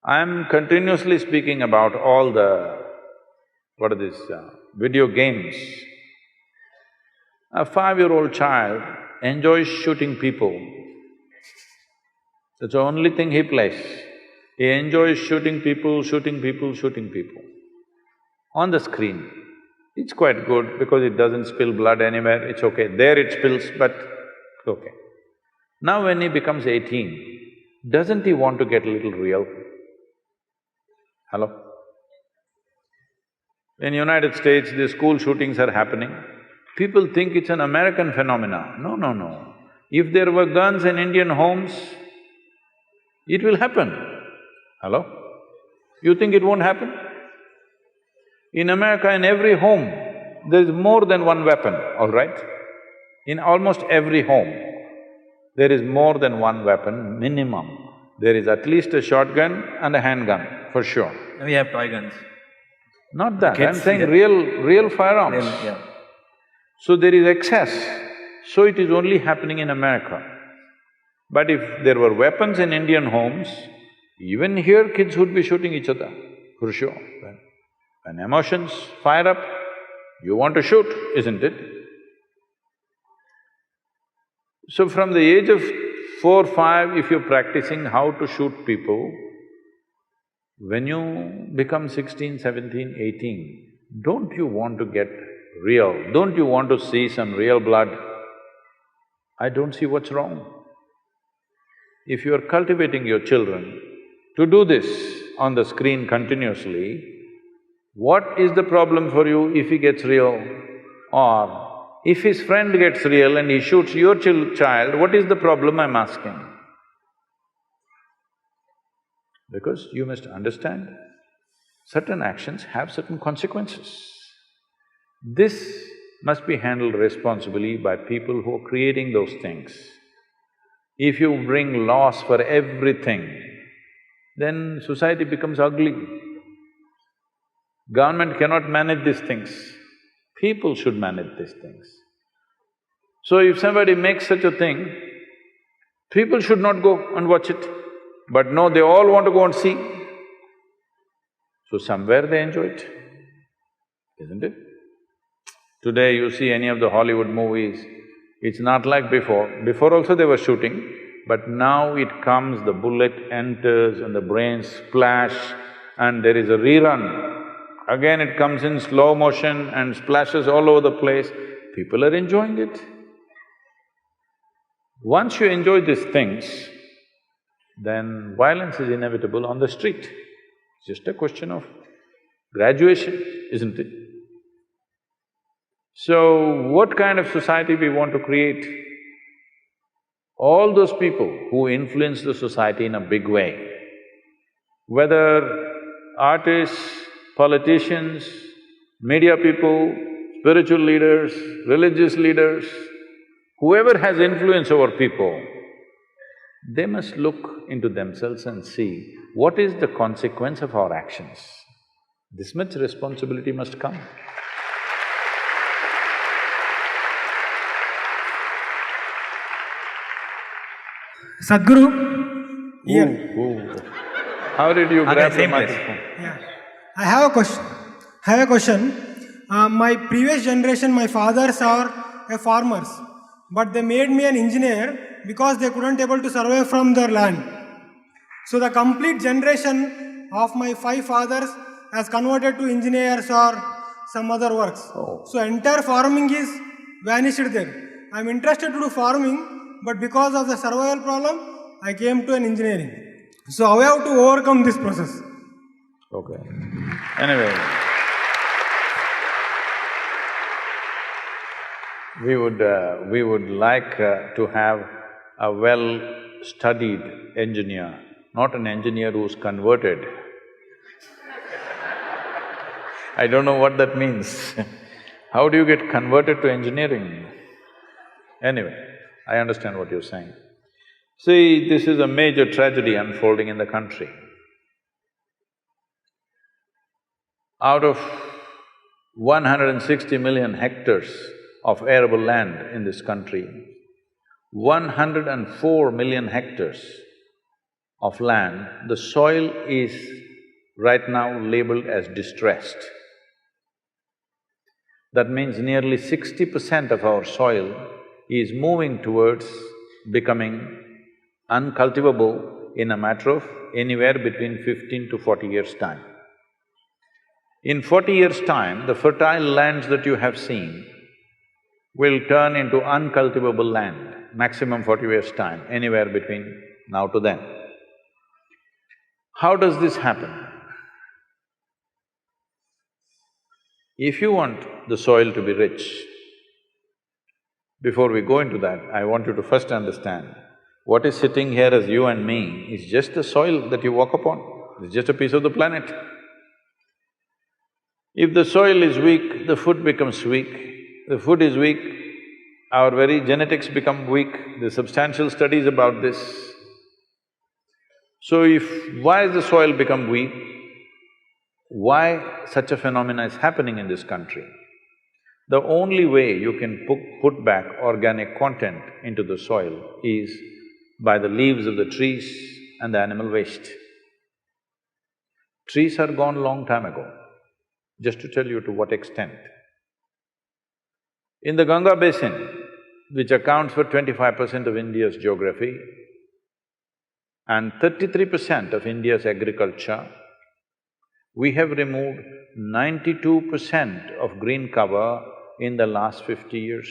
I'm continuously speaking about all the… what are these… video games. A 5-year-old child enjoys shooting people. That's the only thing he plays. He enjoys shooting people on the screen. It's quite good because it doesn't spill blood anywhere, it's okay. There it spills, but it's okay. Now when he becomes 18, doesn't he want to get a little real? Hello? In United States, the school shootings are happening. People think it's an American phenomena. No, no, no. If there were guns in Indian homes, it will happen. Hello? You think it won't happen? In America, in every home, there is more than one weapon, all right? In almost every home, there is more than one weapon, minimum. There is at least a shotgun and a handgun, for sure. We have toy guns. Not that, Kids, I'm saying yeah. real firearms. Yeah. So there is excess, so it is only happening in America. But if there were weapons in Indian homes, even here kids would be shooting each other, for sure. When emotions fire up, you want to shoot, isn't it? So from the age of 4, 5, if you're practicing how to shoot people, when you become 16, 17, 18, don't you want to get real? Don't you want to see some real blood? I don't see what's wrong. If you are cultivating your children to do this on the screen continuously, What is the problem for you if he gets real? Or if his friend gets real and he shoots your child, what is the problem, I'm asking? Because you must understand, certain actions have certain consequences. This must be handled responsibly by people who are creating those things. If you bring laws for everything, then society becomes ugly. Government cannot manage these things, people should manage these things. So if somebody makes such a thing, people should not go and watch it. But no, they all want to go and see. So somewhere they enjoy it, isn't it? Today you see any of the Hollywood movies, it's not like before. Before also they were shooting, but now it comes, the bullet enters and the brains splash and there is a rerun. Again it comes in slow motion and splashes all over the place. People are enjoying it. Once you enjoy these things, then violence is inevitable on the street. It's just a question of graduation, isn't it? So, what kind of society we want to create? All those people who influence the society in a big way, whether artists, politicians, media people, spiritual leaders, religious leaders, whoever has influence over people, they must look into themselves and see what is the consequence of our actions. This much responsibility must come. Sadhguru, here. Oh. How did you grab the same place. microphone? Yeah. I have a question. My previous generation, my fathers are farmers, but they made me an engineer because they couldn't able to survive from their land. So the complete generation of my 5 fathers has converted to engineers or some other works. Oh. So entire farming is vanished there. I'm interested to do farming, but because of the survival problem, I came to an engineering. So how I have to overcome this process? Okay. Anyway, we would like to have a well-studied engineer, not an engineer who's converted. I don't know what that means. How do you get converted to engineering? Anyway, I understand what you're saying. See, this is a major tragedy unfolding in the country. Out of 160 million hectares of arable land in this country, 104 million hectares of land, the soil is right now labeled as distressed. That means nearly 60% of our soil is moving towards becoming uncultivable in a matter of anywhere between 15 to 40 years' time. In 40 years' time, the fertile lands that you have seen will turn into uncultivable land, maximum 40 years' time, anywhere between now to then. How does this happen? If you want the soil to be rich, before we go into that, I want you to first understand, what is sitting here as you and me is just the soil that you walk upon, it's just a piece of the planet. If the soil is weak, the food becomes weak. The food is weak, our very genetics become weak. There's substantial studies about this. So why has the soil become weak? Why such a phenomena is happening in this country? The only way you can put back organic content into the soil is by the leaves of the trees and the animal waste. Trees are gone long time ago, just to tell you to what extent. In the Ganga basin, which accounts for 25% of India's geography and 33% of India's agriculture, we have removed 92% of green cover in the last 50 years.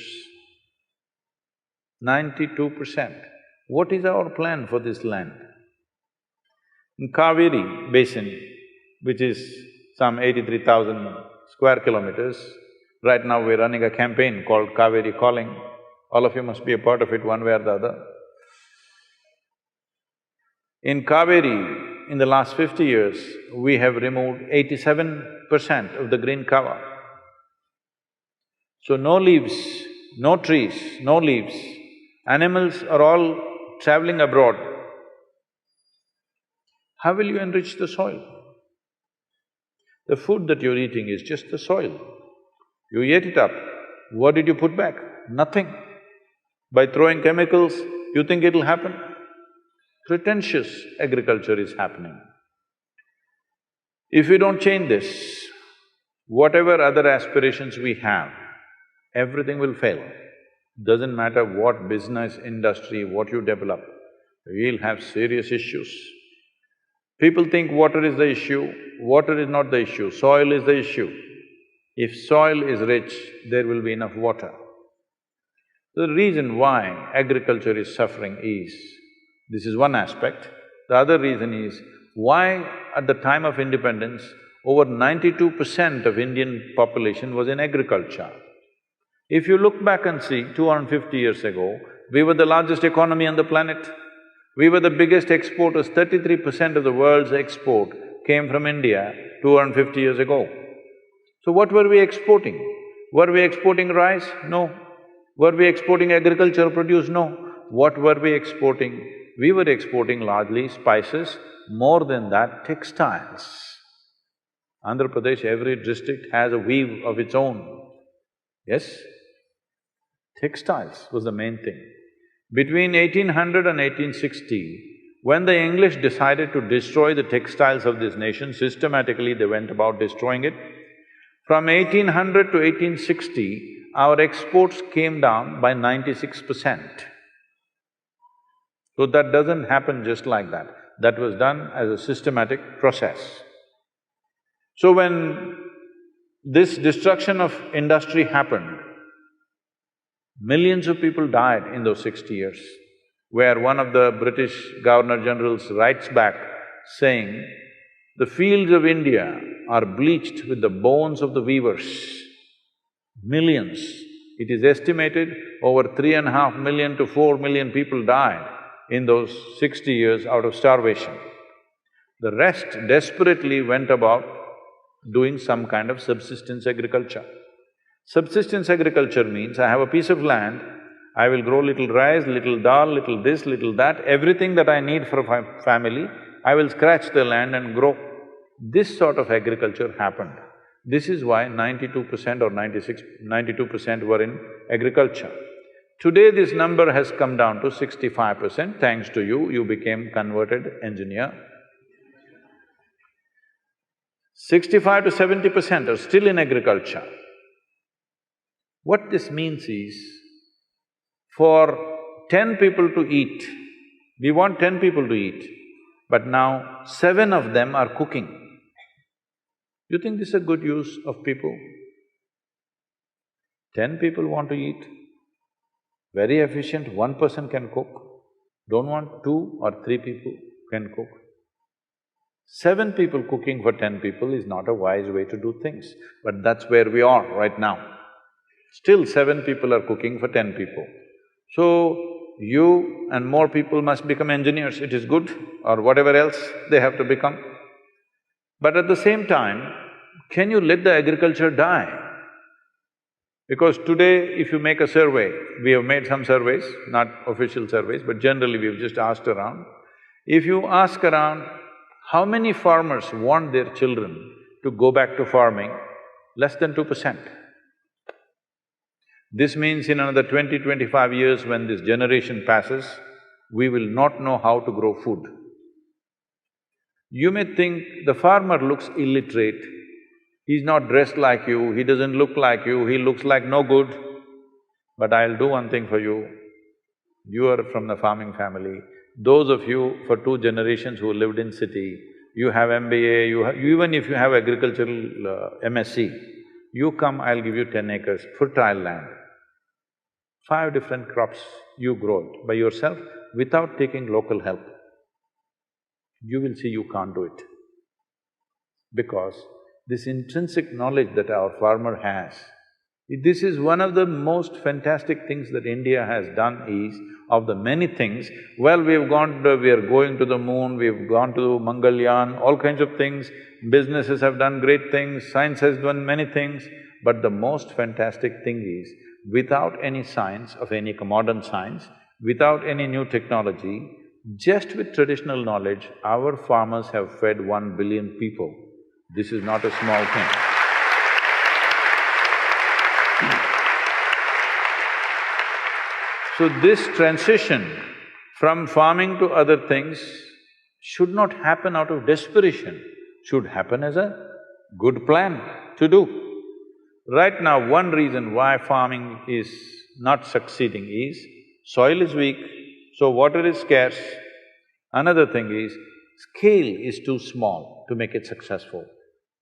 92%. What is our plan for this land? In Kaveri basin, which is some 83,000 square kilometers. Right now we're running a campaign called Kaveri Calling. All of you must be a part of it one way or the other. In Kaveri, in the last 50 years, we have removed 87% of the green cover. So no leaves, no trees, no leaves. Animals are all traveling abroad. How will you enrich the soil? The food that you're eating is just the soil. You ate it up. What did you put back? Nothing. By throwing chemicals, you think it'll happen? Pretentious agriculture is happening. If we don't change this, whatever other aspirations we have, everything will fail. Doesn't matter what business, industry, what you develop, we'll have serious issues. People think water is the issue. Water is not the issue, soil is the issue. If soil is rich, there will be enough water. The reason why agriculture is suffering is, this is one aspect. The other reason is, why at the time of independence, over 92% of Indian population was in agriculture. If you look back and see, 250 years ago, we were the largest economy on the planet. We were the biggest exporters, 33% of the world's export came from India 250 years ago. So what were we exporting? Were we exporting rice? No. Were we exporting agricultural produce? No. What were we exporting? We were exporting largely spices, more than that, textiles. Andhra Pradesh, every district has a weave of its own. Yes? Textiles was the main thing. Between 1800 and 1860, when the English decided to destroy the textiles of this nation, systematically they went about destroying it. From 1800 to 1860, our exports came down by 96%. So that doesn't happen just like that. That was done as a systematic process. So when this destruction of industry happened, millions of people died in those 60 years, where one of the British Governor-Generals writes back saying, "The fields of India are bleached with the bones of the weavers." Millions. It is estimated over 3.5 million to 4 million people died in those 60 years out of starvation. The rest desperately went about doing some kind of subsistence agriculture. Subsistence agriculture means I have a piece of land, I will grow little rice, little dal, little this, little that, everything that I need for a family, I will scratch the land and grow. This sort of agriculture happened. This is why 92% or 92% were in agriculture. Today this number has come down to 65%, thanks to you, you became converted engineer. 65 to 70% are still in agriculture. What this means is, for 10 people to eat, we want 10 people to eat, but now 7 of them are cooking. You think this is a good use of people? 10 people want to eat, very efficient, 1 person can cook. Don't want 2 or 3 people can cook. 7 people cooking for 10 people is not a wise way to do things, but that's where we are right now. Still 7 people are cooking for 10 people. So, you and more people must become engineers, it is good, or whatever else they have to become. But at the same time, can you let the agriculture die? Because today, if you make a survey, we have made some surveys, not official surveys, but generally we've just asked around. If you ask around, how many farmers want their children to go back to farming? Less than 2%. This means in another 20-25 years when this generation passes, we will not know how to grow food. You may think the farmer looks illiterate, he's not dressed like you, he doesn't look like you, he looks like no good. But I'll do one thing for you, you are from the farming family, those of you for 2 generations who lived in city, you have MBA, even if you have agricultural MSc, you come, I'll give you 10 acres, fertile land. 5 different crops, you grow it by yourself without taking local help. You will see you can't do it. Because this intrinsic knowledge that our farmer has. This is one of the most fantastic things that India has done is, of the many things, well, we are going to the moon, we've gone to Mangalyaan, all kinds of things, businesses have done great things, science has done many things, but the most fantastic thing is, without any science of any modern science, without any new technology, just with traditional knowledge, our farmers have fed 1 billion people. This is not a small thing. So this transition from farming to other things should not happen out of desperation, should happen as a good plan to do. Right now, one reason why farming is not succeeding is, soil is weak, so water is scarce. Another thing is, scale is too small to make it successful.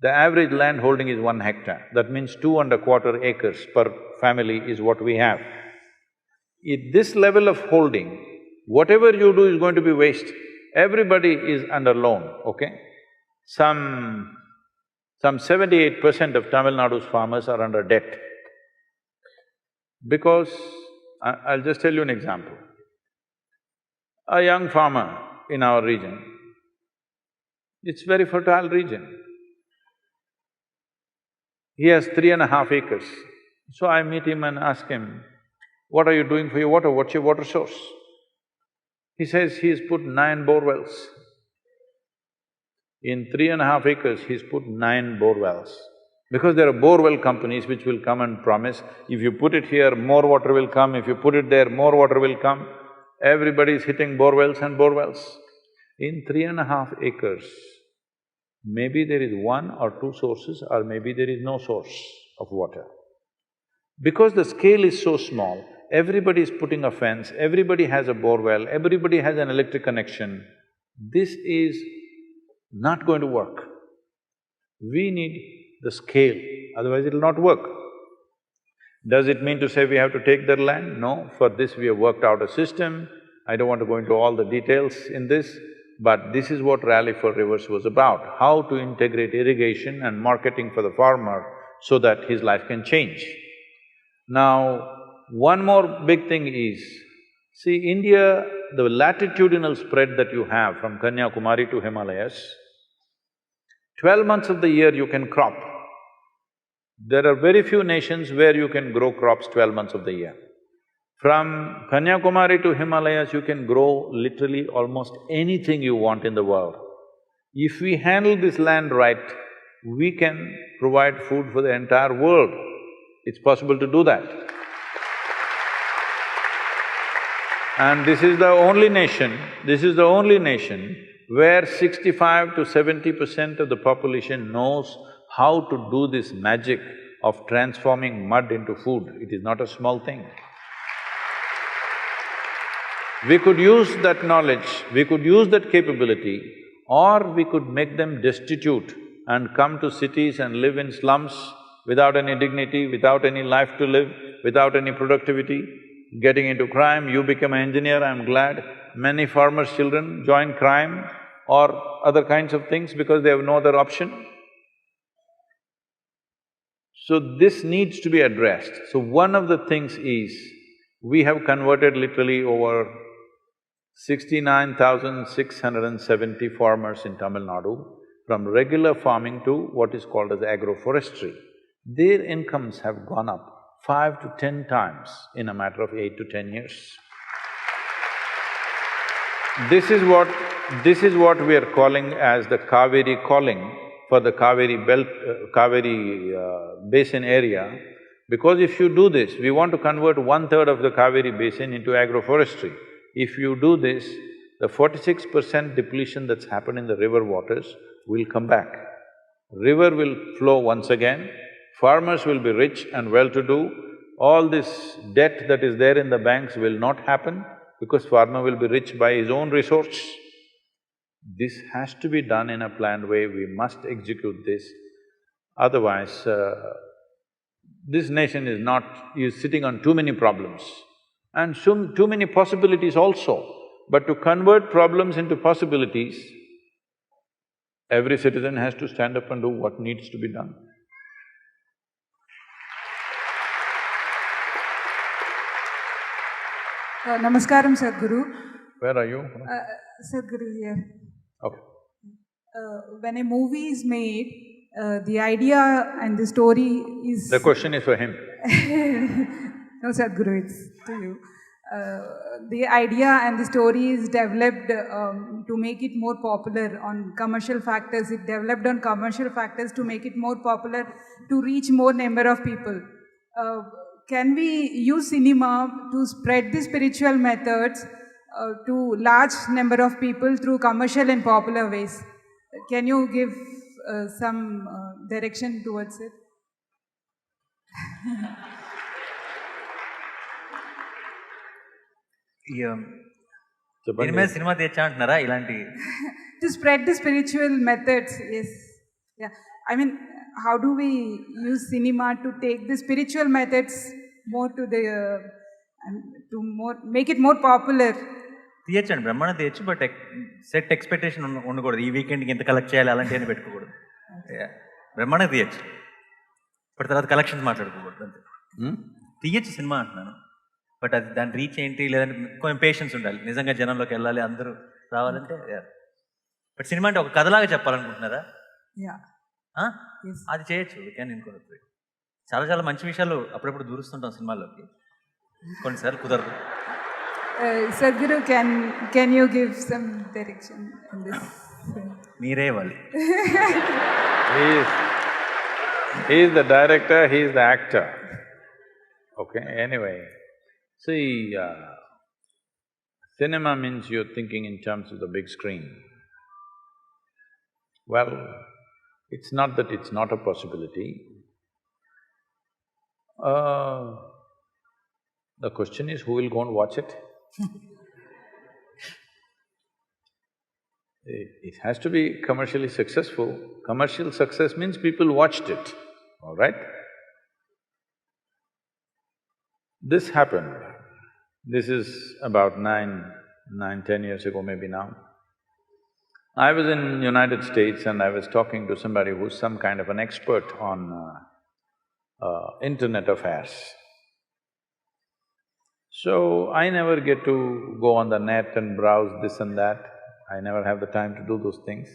The average land holding is 1 hectare, that means 2¼ acres per family is what we have. At this level of holding, whatever you do is going to be waste. Everybody is under loan, okay? Some 78% of Tamil Nadu's farmers are under debt. Because, I'll just tell you an example. A young farmer in our region, it's very fertile region. He has 3.5 acres. So I meet him and ask him, what are you doing for your water? What's your water source? He says he's put 9 bore wells. In 3.5 acres, he's put 9 bore wells. Because there are bore well companies which will come and promise, if you put it here, more water will come, if you put it there, more water will come. Everybody is hitting bore wells and bore wells. In 3.5 acres, maybe there is 1 or 2 sources, or maybe there is no source of water. Because the scale is so small, everybody is putting a fence, everybody has a bore well, everybody has an electric connection. This is not going to work. We need the scale, otherwise it'll not work. Does it mean to say we have to take their land? No, for this we have worked out a system. I don't want to go into all the details in this, but this is what Rally for Rivers was about, how to integrate irrigation and marketing for the farmer so that his life can change. Now, one more big thing is, see, India, the latitudinal spread that you have from Kanyakumari to Himalayas, 12 months of the year you can crop. There are very few nations where you can grow crops 12 months of the year. From Kanyakumari to Himalayas, you can grow literally almost anything you want in the world. If we handle this land right, we can provide food for the entire world. It's possible to do that. And this is the only nation where 65 to 70% of the population knows how to do this magic of transforming mud into food. It is not a small thing. We could use that knowledge, we could use that capability, or we could make them destitute and come to cities and live in slums without any dignity, without any life to live, without any productivity, getting into crime. You become an engineer, I'm glad. Many farmers' children join crime or other kinds of things because they have no other option. So this needs to be addressed. So one of the things is, we have converted literally over 69,670 farmers in Tamil Nadu from regular farming to what is called as agroforestry. Their incomes have gone up 5 to 10 times in a matter of 8 to 10 years. This is what we are calling as the Kaveri calling for the Kaveri belt… Kaveri basin area, because if you do this, we want to convert 1/3 of the Kaveri basin into agroforestry. If you do this, the 46% depletion that's happened in the river waters will come back. River will flow once again, farmers will be rich and well-to-do, all this debt that is there in the banks will not happen because farmer will be rich by his own resource. This has to be done in a planned way, we must execute this. Otherwise, this nation is sitting on too many problems and too many possibilities also. But to convert problems into possibilities, Every citizen has to stand up and do what needs to be done. Namaskaram, Sadhguru. Where are you? Sadhguru here. Okay. When a movie is made, the idea and the story is… The question is for him. No, Sadhguru, it's to you. The idea and the story is developed to make it more popular on commercial factors. It developed on commercial factors to make it more popular, to reach more number of people. Can we use cinema to spread the spiritual methods to large number of people through commercial and popular ways? Can you give some direction towards it? దీని మీద cinema తెచ్చా అంటున్నారా ఇలాంటి? To spread the spiritual methods, yes. Yeah. I mean, how do we use cinema to take the spiritual methods more to the… to make it more popular? తీయచ్చండి, బ్రహ్మాండం తీయచ్చు. But set expectation ఉండకూడదు. ఈ వీకెండ్కి ఎంత collect చేయాలి అలాంటివన్నీ పెట్టుకోకూడదు. బ్రహ్మాండం తీయచ్చు, బట్ తర్వాత కలెక్షన్స్ మాట్లాడుకోకూడదు అంతే. తీయచ్చు సినిమా అంటున్నాను, బట్ అది దాని రీచ్ ఏంటి, లేదంటే కొంచెం పేషెన్స్ ఉండాలి. నిజంగా జనంలోకి వెళ్ళాలి, అందరూ రావాలంటే. బట్ సినిమా అంటే ఒక కథలాగా చెప్పాలనుకుంటున్నారా? అది చేయొచ్చు. క్యాన్ ఇంకోటి చాలా చాలా మంచి విషయాలు అప్పుడప్పుడు దూరుస్తుంటాం సినిమాల్లోకి, కొన్నిసార్లు కుదరదు. Sadhguru, can you give some direction in this? మీరే ఇవ్వాలి. He is the director, he is the actor. Okay, anyway. See, cinema means you're thinking in terms of the big screen. Well, it's not that it's not a possibility. The question is, who will go and watch it? It has to be commercially successful. Commercial success means people watched it, all right? This happened. This is about 10 years ago maybe now. I was in United States and I was talking to somebody who's some kind of an expert on internet affairs. So, I never get to go on the net and browse this and that. I never have the time to do those things.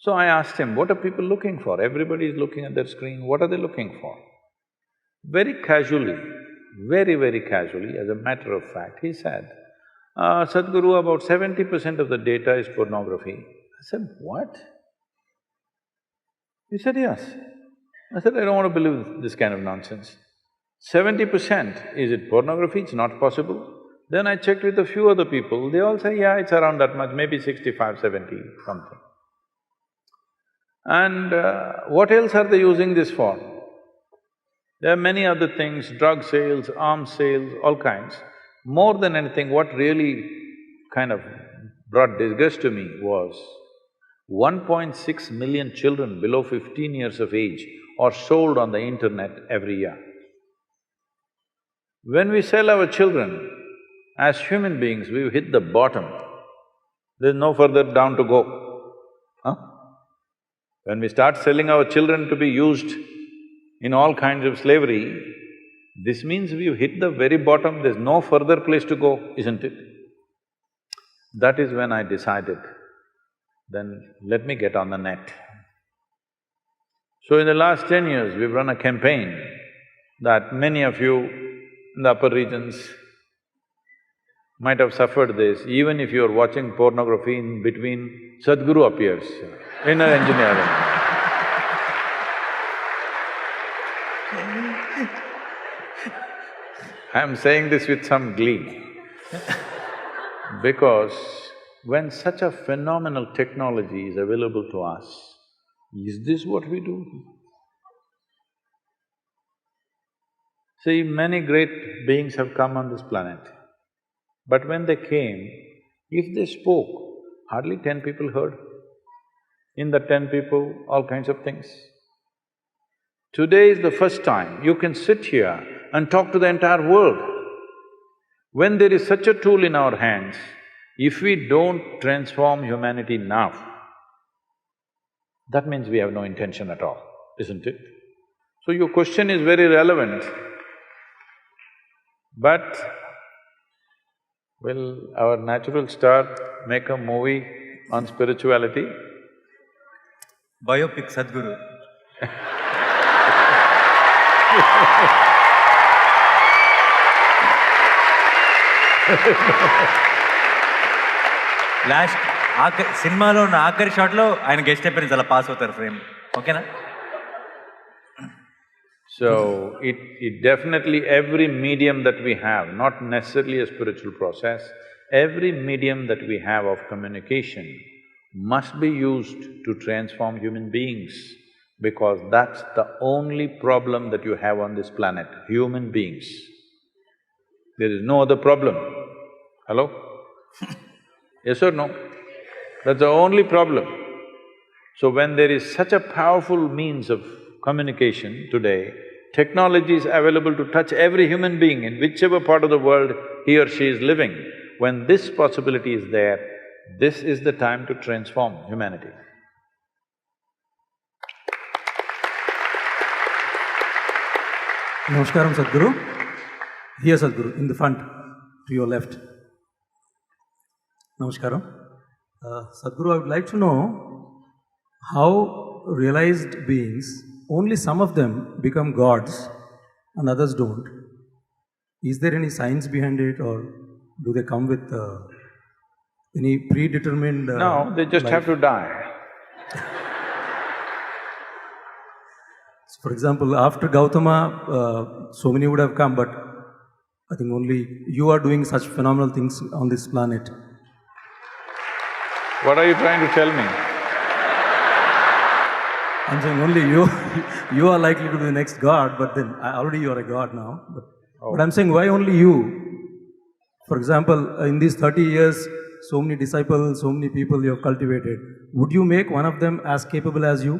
So I asked him, what are people looking for? Everybody is looking at their screen, what are they looking for? Very casually, very casually, as a matter of fact, he said, Sadhguru, about 70% of the data is pornography. I said, what? He said, yes. I said, I don't want to believe this kind of nonsense. 70%, is it pornography? It's not possible. Then I checked with a few other people, they all say, yeah, it's around that much, maybe 65, 70, something. And what else are they using this for? There are many other things, drug sales, arms sales, all kinds. More than anything, what really kind of brought disgust to me was 1.6 million children below 15 years of age are sold on the internet every year. When we sell our children, as human beings, we've hit the bottom. There's no further down to go. Huh? When we start selling our children to be used in all kinds of slavery, this means we've hit the very bottom, there's no further place to go, isn't it? That is when I decided, then let me get on the net. So in the last 10 years, we've run a campaign that many of you in the upper regions might have suffered this. Even if you're watching pornography, in between, Sadhguru appears, inner engineering. I'm saying this with some glee because when such a phenomenal technology is available to us, is this what we do? See, many great beings have come on this planet, but when they came, if they spoke, hardly 10 people heard. In the 10 people, all kinds of things. Today is the first time you can sit here and talk to the entire world. When there is such a tool in our hands, if we don't transform humanity now, that means we have no intention at all, isn't it? So your question is very relevant, but will our natural star make a movie on spirituality? Biopic Sadhguru. Last సినిమాలో ఉన్న ఆఖరి షాట్లో ఆయన guest appearance అలా pass అవుతారు frame. ఓకేనా? So, it definitely, every medium that we have, not necessarily a spiritual process, every medium that we have of communication must be used to transform human beings, because that's the only problem that you have on this planet, human beings. There is no other problem. Hello? Yes or no? That's the only problem. So when there is such a powerful means of communication today, technology is available to touch every human being in whichever part of the world he or she is living. When this possibility is there, this is the time to transform humanity. Namaskaram, Sadhguru. Here, Sadhguru, in the front, to your left. Namaskaram. Sadhguru, I would like to know how realized beings, only some of them become gods and others don't. Is there any science behind it, or do they come with any predetermined… No, they just life? have to die. So for example, after Gautama, so many would have come, but I think only you are doing such phenomenal things on this planet. What are you trying to tell me? I'm saying only you, you are likely to be the next god, but then already you are a god now. But I'm saying, why only you? For example, in these 30 years, so many disciples, so many people you have cultivated. Would you make one of them as capable as you?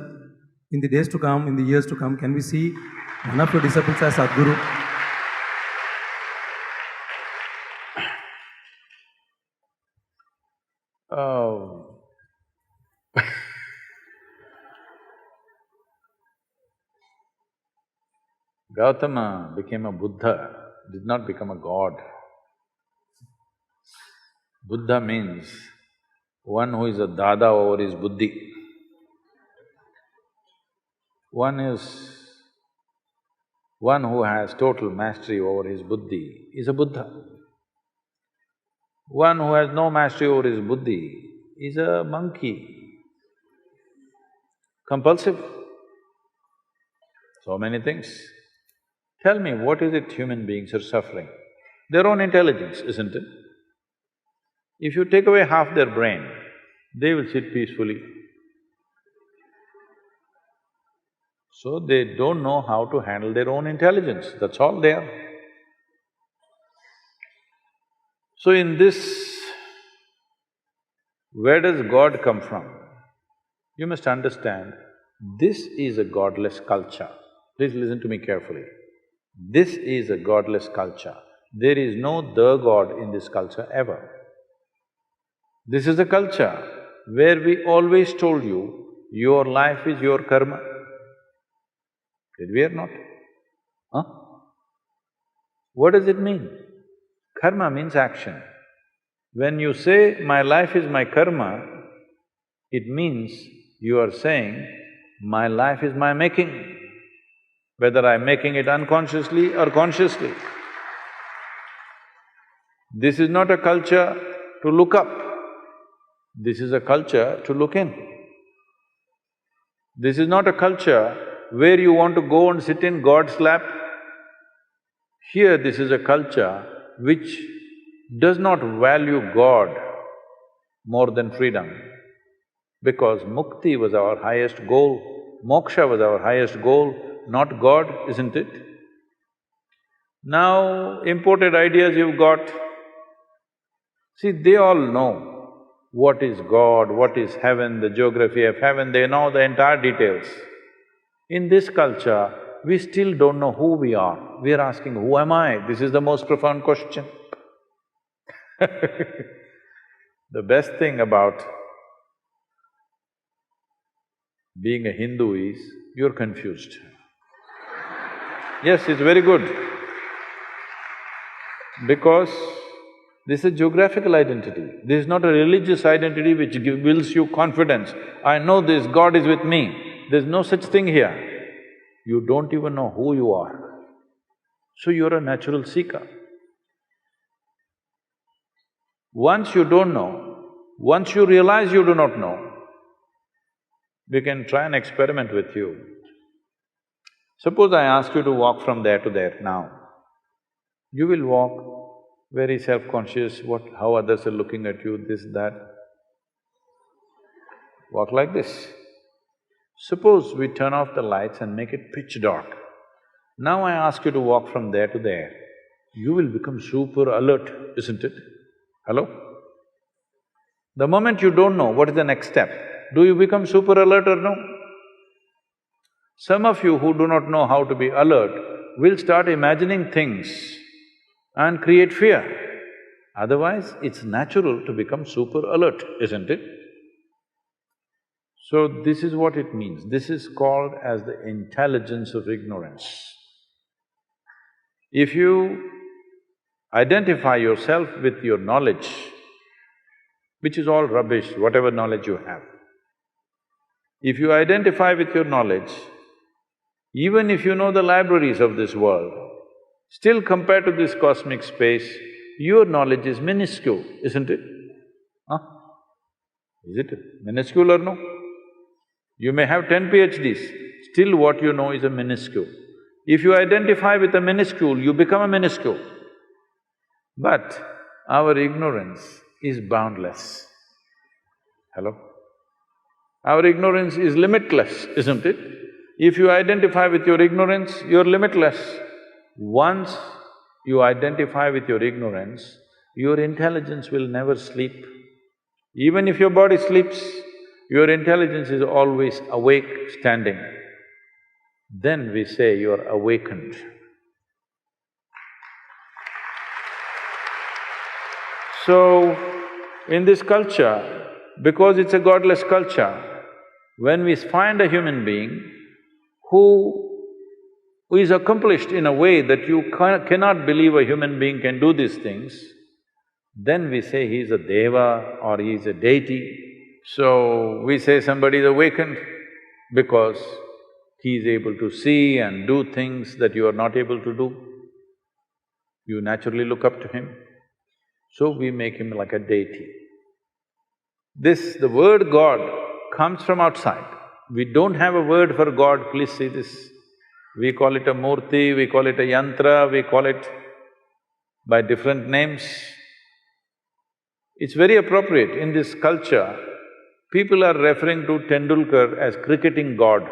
In the days to come, in the years to come, can we see one of your disciples as Sadhguru? Oh. Gautama became a Buddha, did not become a god. Buddha means one who is a dada over his buddhi. One who has total mastery over his buddhi is a Buddha. One who has no mastery over his buddhi is a monkey, compulsive. So many things. Tell me, what is it human beings are suffering? Their own intelligence, isn't it? If you take away half their brain, they will sit peacefully. So they don't know how to handle their own intelligence, that's all they are. So in this, where does God come from? You must understand, this is a godless culture. Please listen to me carefully. This is a godless culture. There is no the God in this culture ever. This is a culture where we always told you, your life is your karma. Did we or not? Huh? What does it mean? Karma means action. When you say, my life is my karma, it means you are saying, my life is my making, whether I'm making it unconsciously or consciously. This is not a culture to look up, this is a culture to look in. This is not a culture where you want to go and sit in God's lap. Here, this is a culture which does not value God more than freedom, because mukti was our highest goal, moksha was our highest goal, not God, isn't it? Now, imported ideas you've got, see, they all know what is God, what is heaven, the geography of heaven, they know the entire details. In this culture, we still don't know who we are. We are asking, who am I? This is the most profound question. The best thing about being a Hindu is, you're confused. Yes, it's very good. Because this is a geographical identity. This is not a religious identity which builds you confidence. I know this, God is with me. There's no such thing here. You don't even know who you are. So you're a natural seeker. Once you don't know, once you realize you do not know, we can try an experiment with you. Suppose I ask you to walk from there to there now. You will walk very self-conscious, how others are looking at you, this, that. Walk like this. Suppose we turn off the lights and make it pitch dark. Now I ask you to walk from there to there. You will become super alert, isn't it? Hello? The moment you don't know, what is the next step? Do you become super alert or no? Some of you who do not know how to be alert will start imagining things and create fear. Otherwise, it's natural to become super alert, isn't it? So this is what it means. This is called as the intelligence of ignorance. If you identify yourself with your knowledge, which is all rubbish, whatever knowledge you have, if you identify with your knowledge, even if you know the libraries of this world, still compared to this cosmic space, your knowledge is minuscule, isn't it? Huh? Is it minuscule or no? You may have 10 PhDs, still what you know is a minuscule. If you identify with a minuscule, you become a minuscule. But our ignorance is boundless. Hello? Our ignorance is limitless, isn't it? If you identify with your ignorance, you're limitless. Once you identify with your ignorance, your intelligence will never sleep. Even if your body sleeps, your intelligence is always awake, standing. Then we say you're awakened. So, in this culture, because it's a godless culture, when we find a human being who is accomplished in a way that you cannot believe a human being can do these things, then we say he's a deva or he's a deity. So, we say somebody is awakened because he is able to see and do things that you are not able to do. You naturally look up to him. So we make him like a deity. The word God comes from outside. We don't have a word for God, please see this. We call it a murti, we call it a yantra, we call it by different names. It's very appropriate. In this culture, people are referring to Tendulkar as cricketing god.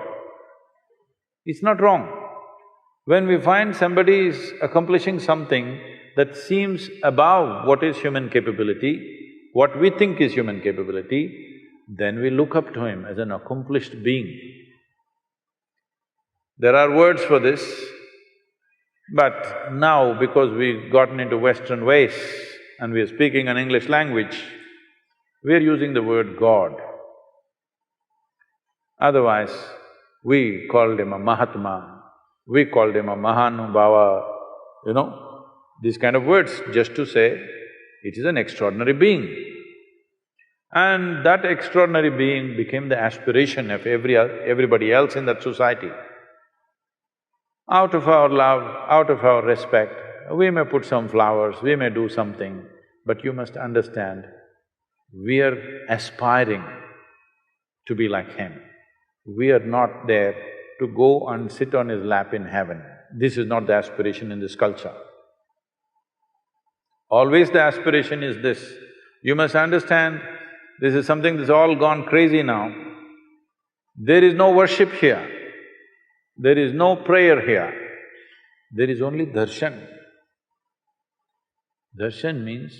It's not wrong. When we find somebody is accomplishing something that seems above what is human capability, what we think is human capability, then we look up to him as an accomplished being. There are words for this, but now because we've gotten into Western ways and we are speaking an English language, we are using the word God. Otherwise, we called him a Mahatma, we called him a Mahanubhava, these kind of words, just to say it is an extraordinary being. And that extraordinary being became the aspiration of everybody else in that society. Out of our love, out of our respect, we may put some flowers, we may do something, but you must understand, we are aspiring to be like him. We are not there to go and sit on his lap in heaven. This is not the aspiration in this culture. Always the aspiration is this. You must understand, this is something that's all gone crazy now. There is no worship here. There is no prayer here. There is only darshan. Darshan means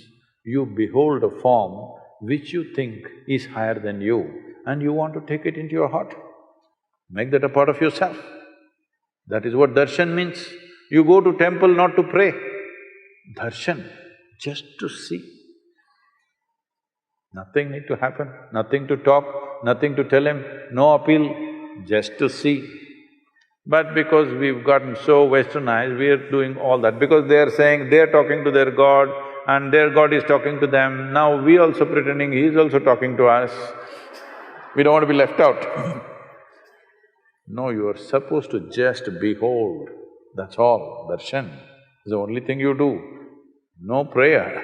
you behold a form which you think is higher than you and you want to take it into your heart. Make that a part of yourself. That is what darshan means. You go to temple not to pray. Darshan, just to see. Nothing need to happen, nothing to talk, nothing to tell him, no appeal. just to see. But because we've gotten so westernized, we are doing all that. Because they are saying they're talking to their God and their God is talking to them, now we also pretending he is also talking to us. We don't want to be left out. No, you are supposed to just behold, that's all. Darshan is the only thing you do, no prayer.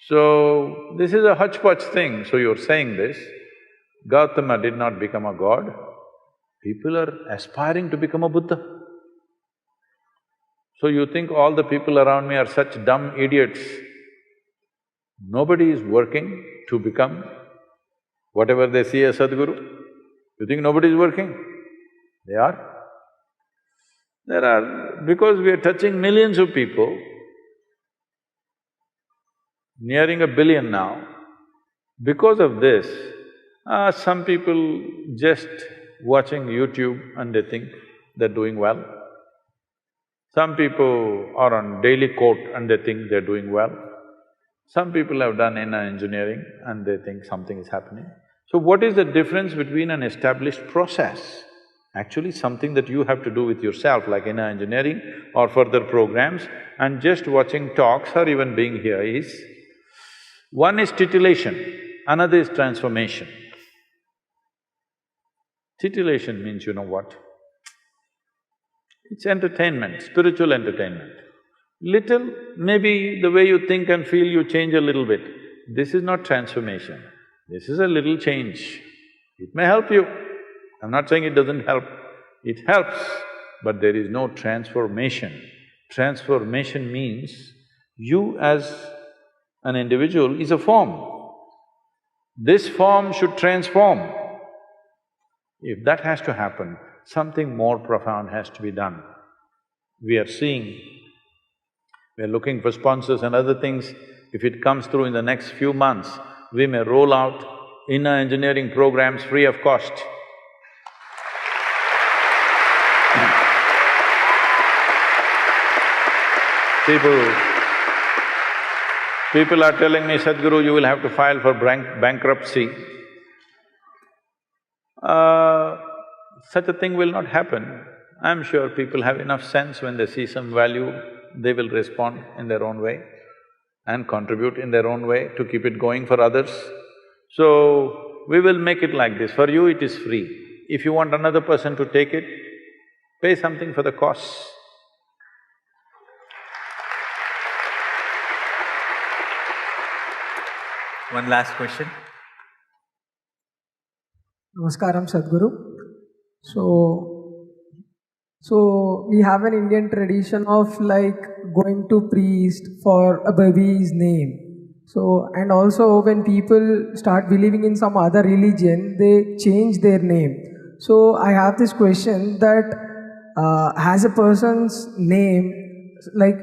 So, this is a hodgepodge thing, so you're saying this. Gautama did not become a god, people are aspiring to become a Buddha. So you think all the people around me are such dumb idiots. Nobody is working to become whatever they see as Sadhguru. You think nobody is working? They are. There are… because we are touching millions of people, nearing 1 billion now, because of this, some people just watching YouTube and they think they're doing well. Some people are on daily quote and they think they're doing well. Some people have done inner engineering and they think something is happening. So what is the difference between an established process, actually something that you have to do with yourself like inner engineering or further programs, and just watching talks or even being here is… one is titillation, another is transformation. Titillation means you know what? It's entertainment, spiritual entertainment. Little, maybe the way you think and feel you change a little bit. This is not transformation, this is a little change. It may help you, I'm not saying it doesn't help, it helps, but there is no transformation. Transformation means you as an individual is a form. This form should transform. If that has to happen, something more profound has to be done. We are seeing, we are looking for sponsors and other things. If it comes through in the next few months, we may roll out inner engineering programs free of cost. People are telling me, Sadhguru, you will have to file for bankruptcy. Such a thing will not happen. I'm sure people have enough sense when they see some value, they will respond in their own way and contribute in their own way to keep it going for others. So, we will make it like this, for you it is free. If you want another person to take it, pay something for the costs. One last question. Namaskaram, Sadhguru. So we have an Indian tradition of like going to priest for a baby's name. So, and also when people start believing in some other religion, they change their name. So I have this question that has a person's name, like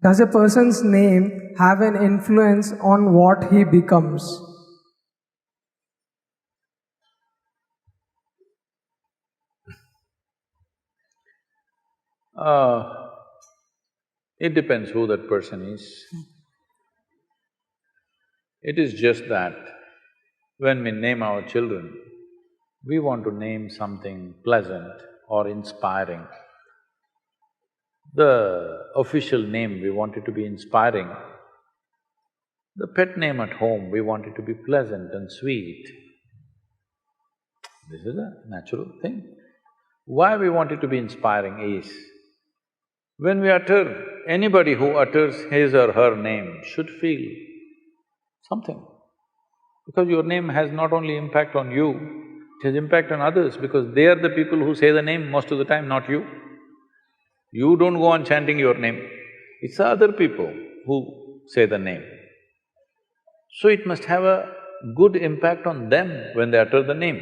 does a person's name have an influence on what he becomes? It depends who that person is. It is just that when we name our children, we want to name something pleasant or inspiring. The official name, we want it to be inspiring. The pet name at home, we want it to be pleasant and sweet. This is a natural thing. Why we want it to be inspiring is, when we utter, anybody who utters his or her name should feel something. Because your name has not only impact on you, it has impact on others because they are the people who say the name most of the time, not you. You don't go on chanting your name, it's the other people who say the name. So it must have a good impact on them when they utter the name.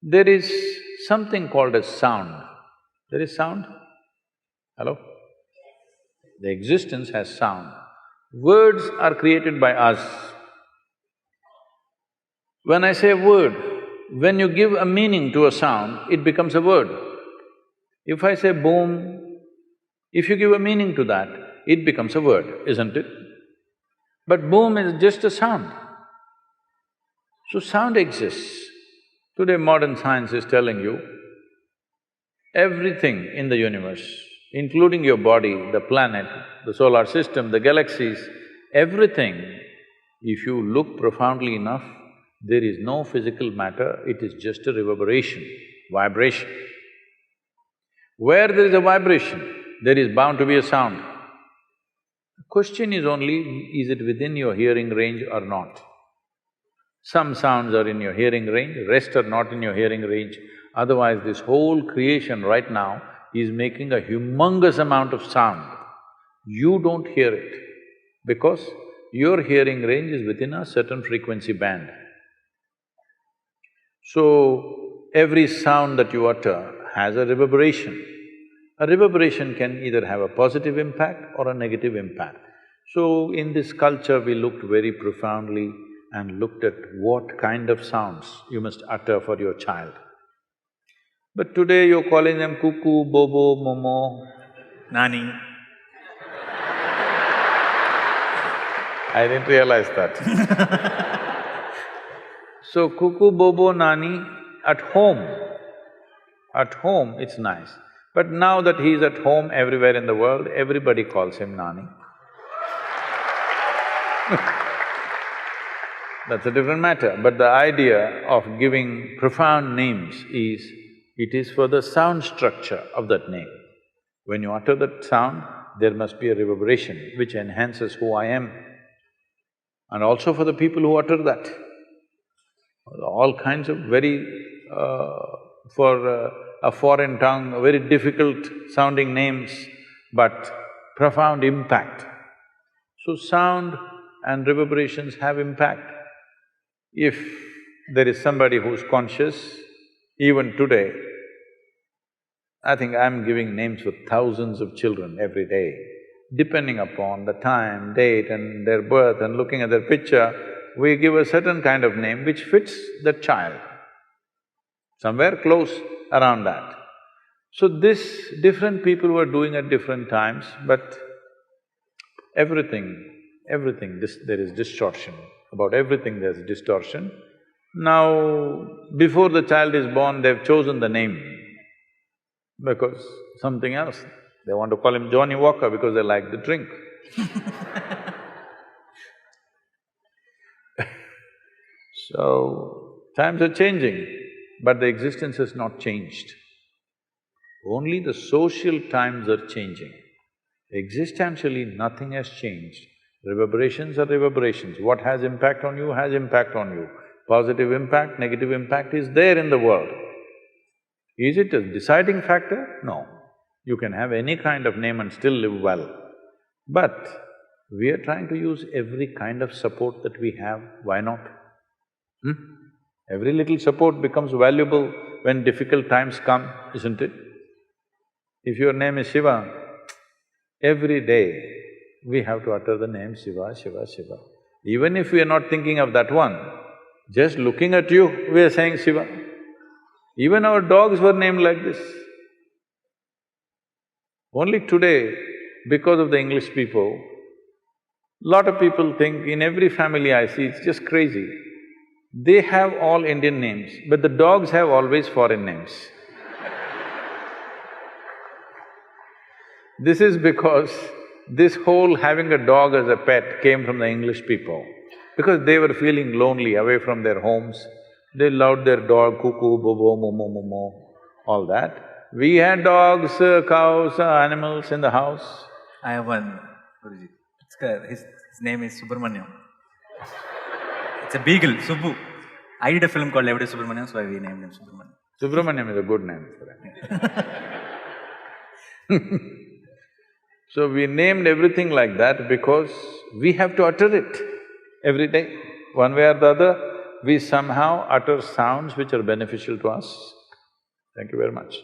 There is something called as sound. There is sound? Hello? The existence has sound. Words are created by us. When I say word, when you give a meaning to a sound, it becomes a word. If I say boom, if you give a meaning to that, it becomes a word, isn't it? But boom is just a sound. So sound exists. Today modern science is telling you, everything in the universe, including your body, the planet, the solar system, the galaxies, everything, if you look profoundly enough, there is no physical matter, it is just a reverberation, vibration. Where there is a vibration, there is bound to be a sound. The question is only, is it within your hearing range or not? Some sounds are in your hearing range, rest are not in your hearing range. Otherwise, this whole creation right now is making a humongous amount of sound. You don't hear it because your hearing range is within a certain frequency band. So, every sound that you utter has a reverberation. A reverberation can either have a positive impact or a negative impact. So, in this culture, we looked very profoundly and looked at what kind of sounds you must utter for your child. But today you're calling them cuckoo, bobo, momo. Nani. I didn't realize that. So cuckoo, bobo, nani, at home it's nice. But now that he's at home everywhere in the world, everybody calls him Nani. That's a different matter. But the idea of giving profound names is, it is for the sound structure of that name. When you utter that sound, there must be a reverberation which enhances who I am. And also for the people who utter that. All kinds of very… for a foreign tongue, very difficult sounding names, but profound impact. So sound and reverberations have impact. If there is somebody who's conscious, even today, I think I'm giving names for thousands of children every day. Depending upon the time, date and their birth and looking at their picture, we give a certain kind of name which fits that child, somewhere close around that. So this, different people were doing at different times, but everything, there is distortion. About everything there's distortion. Now, before the child is born, they've chosen the name because something else. They want to call him Johnny Walker because they like the drink. So, times are changing, but the existence has not changed. Only the social times are changing. Existentially, nothing has changed. Reverberations are reverberations. What has impact on you has impact on you. Positive impact, negative impact is there in the world. Is it a deciding factor? No. You can have any kind of name and still live well. But we are trying to use every kind of support that we have, why not? Every little support becomes valuable when difficult times come, isn't it? If your name is Shiva, every day we have to utter the name Shiva, Shiva, Shiva. Even if we are not thinking of that one, just looking at you, we are saying Shiva. Even our dogs were named like this. Only today, because of the English people, lot of people think, in every family I see, it's just crazy. They have all Indian names, but the dogs have always foreign names. This is because this whole having a dog as a pet came from the English people. Because they were feeling lonely away from their homes, they loved their dog, cuckoo, bobo, momo, momo, all that. We had dogs, cows, animals in the house. I have one, Guruji. His name is Subramanyam. It's a beagle, Subbu. I did a film called Everyday Subramanyam, so we named him Subramanyam. Subramanyam is a good name for him. So we named everything like that because we have to utter it every day. One way or the other, we somehow utter sounds which are beneficial to us. Thank you very much.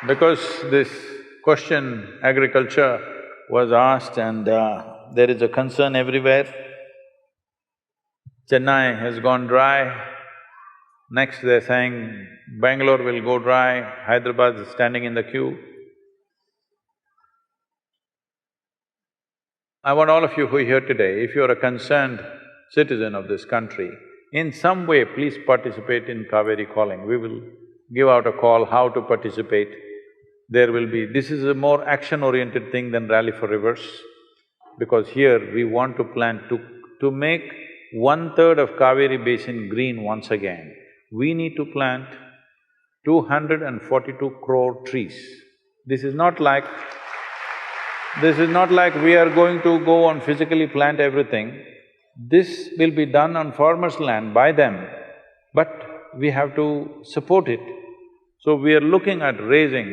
Because this question, agriculture, was asked and there is a concern everywhere. Chennai has gone dry, next they're saying Bangalore will go dry, Hyderabad is standing in the queue. I want all of you who are here today, if you're a concerned citizen of this country, in some way please participate in Kaveri calling. We will give out a call how to participate. There will be… This is a more action-oriented thing than Rally for Rivers, because here we want to plant… To make 1/3 of Kaveri basin green once again, we need to plant 242 crore trees. This is not like… we are going to go and physically plant everything. This will be done on farmers' land by them, but we have to support it. So we are looking at raising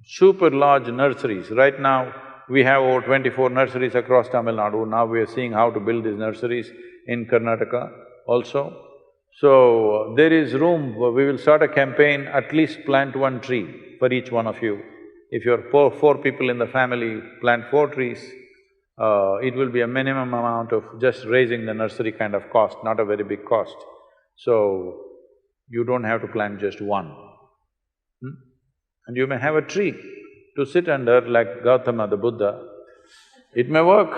super large nurseries. Right now, we have over 24 nurseries across Tamil Nadu. Now we are seeing how to build these nurseries in Karnataka also. So there is room, we will start a campaign, at least plant 1 tree for each one of you. If you're four people in the family, plant 4 trees. It will be a minimum amount of just raising the nursery kind of cost, not a very big cost. So, you don't have to plant just 1. And you may have a tree to sit under like Gautama the Buddha. It may work.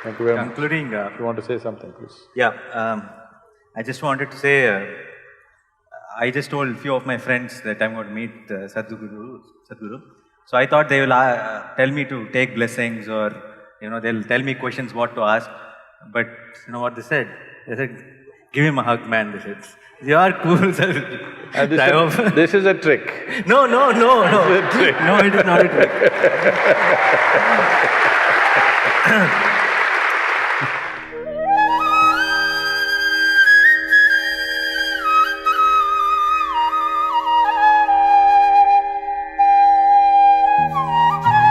Thank you very much. Concluding… If you want to say something, please. Yeah, I just wanted to say, I just told a few of my friends that I'm going to meet Sadhguru. So I thought they will tell me to take blessings, or they'll tell me questions what to ask. But you know what they said? They said, "Give him a hug, man." They said, "You are cool, sir." This is a trick. No. This is a trick. No, it is not a trick.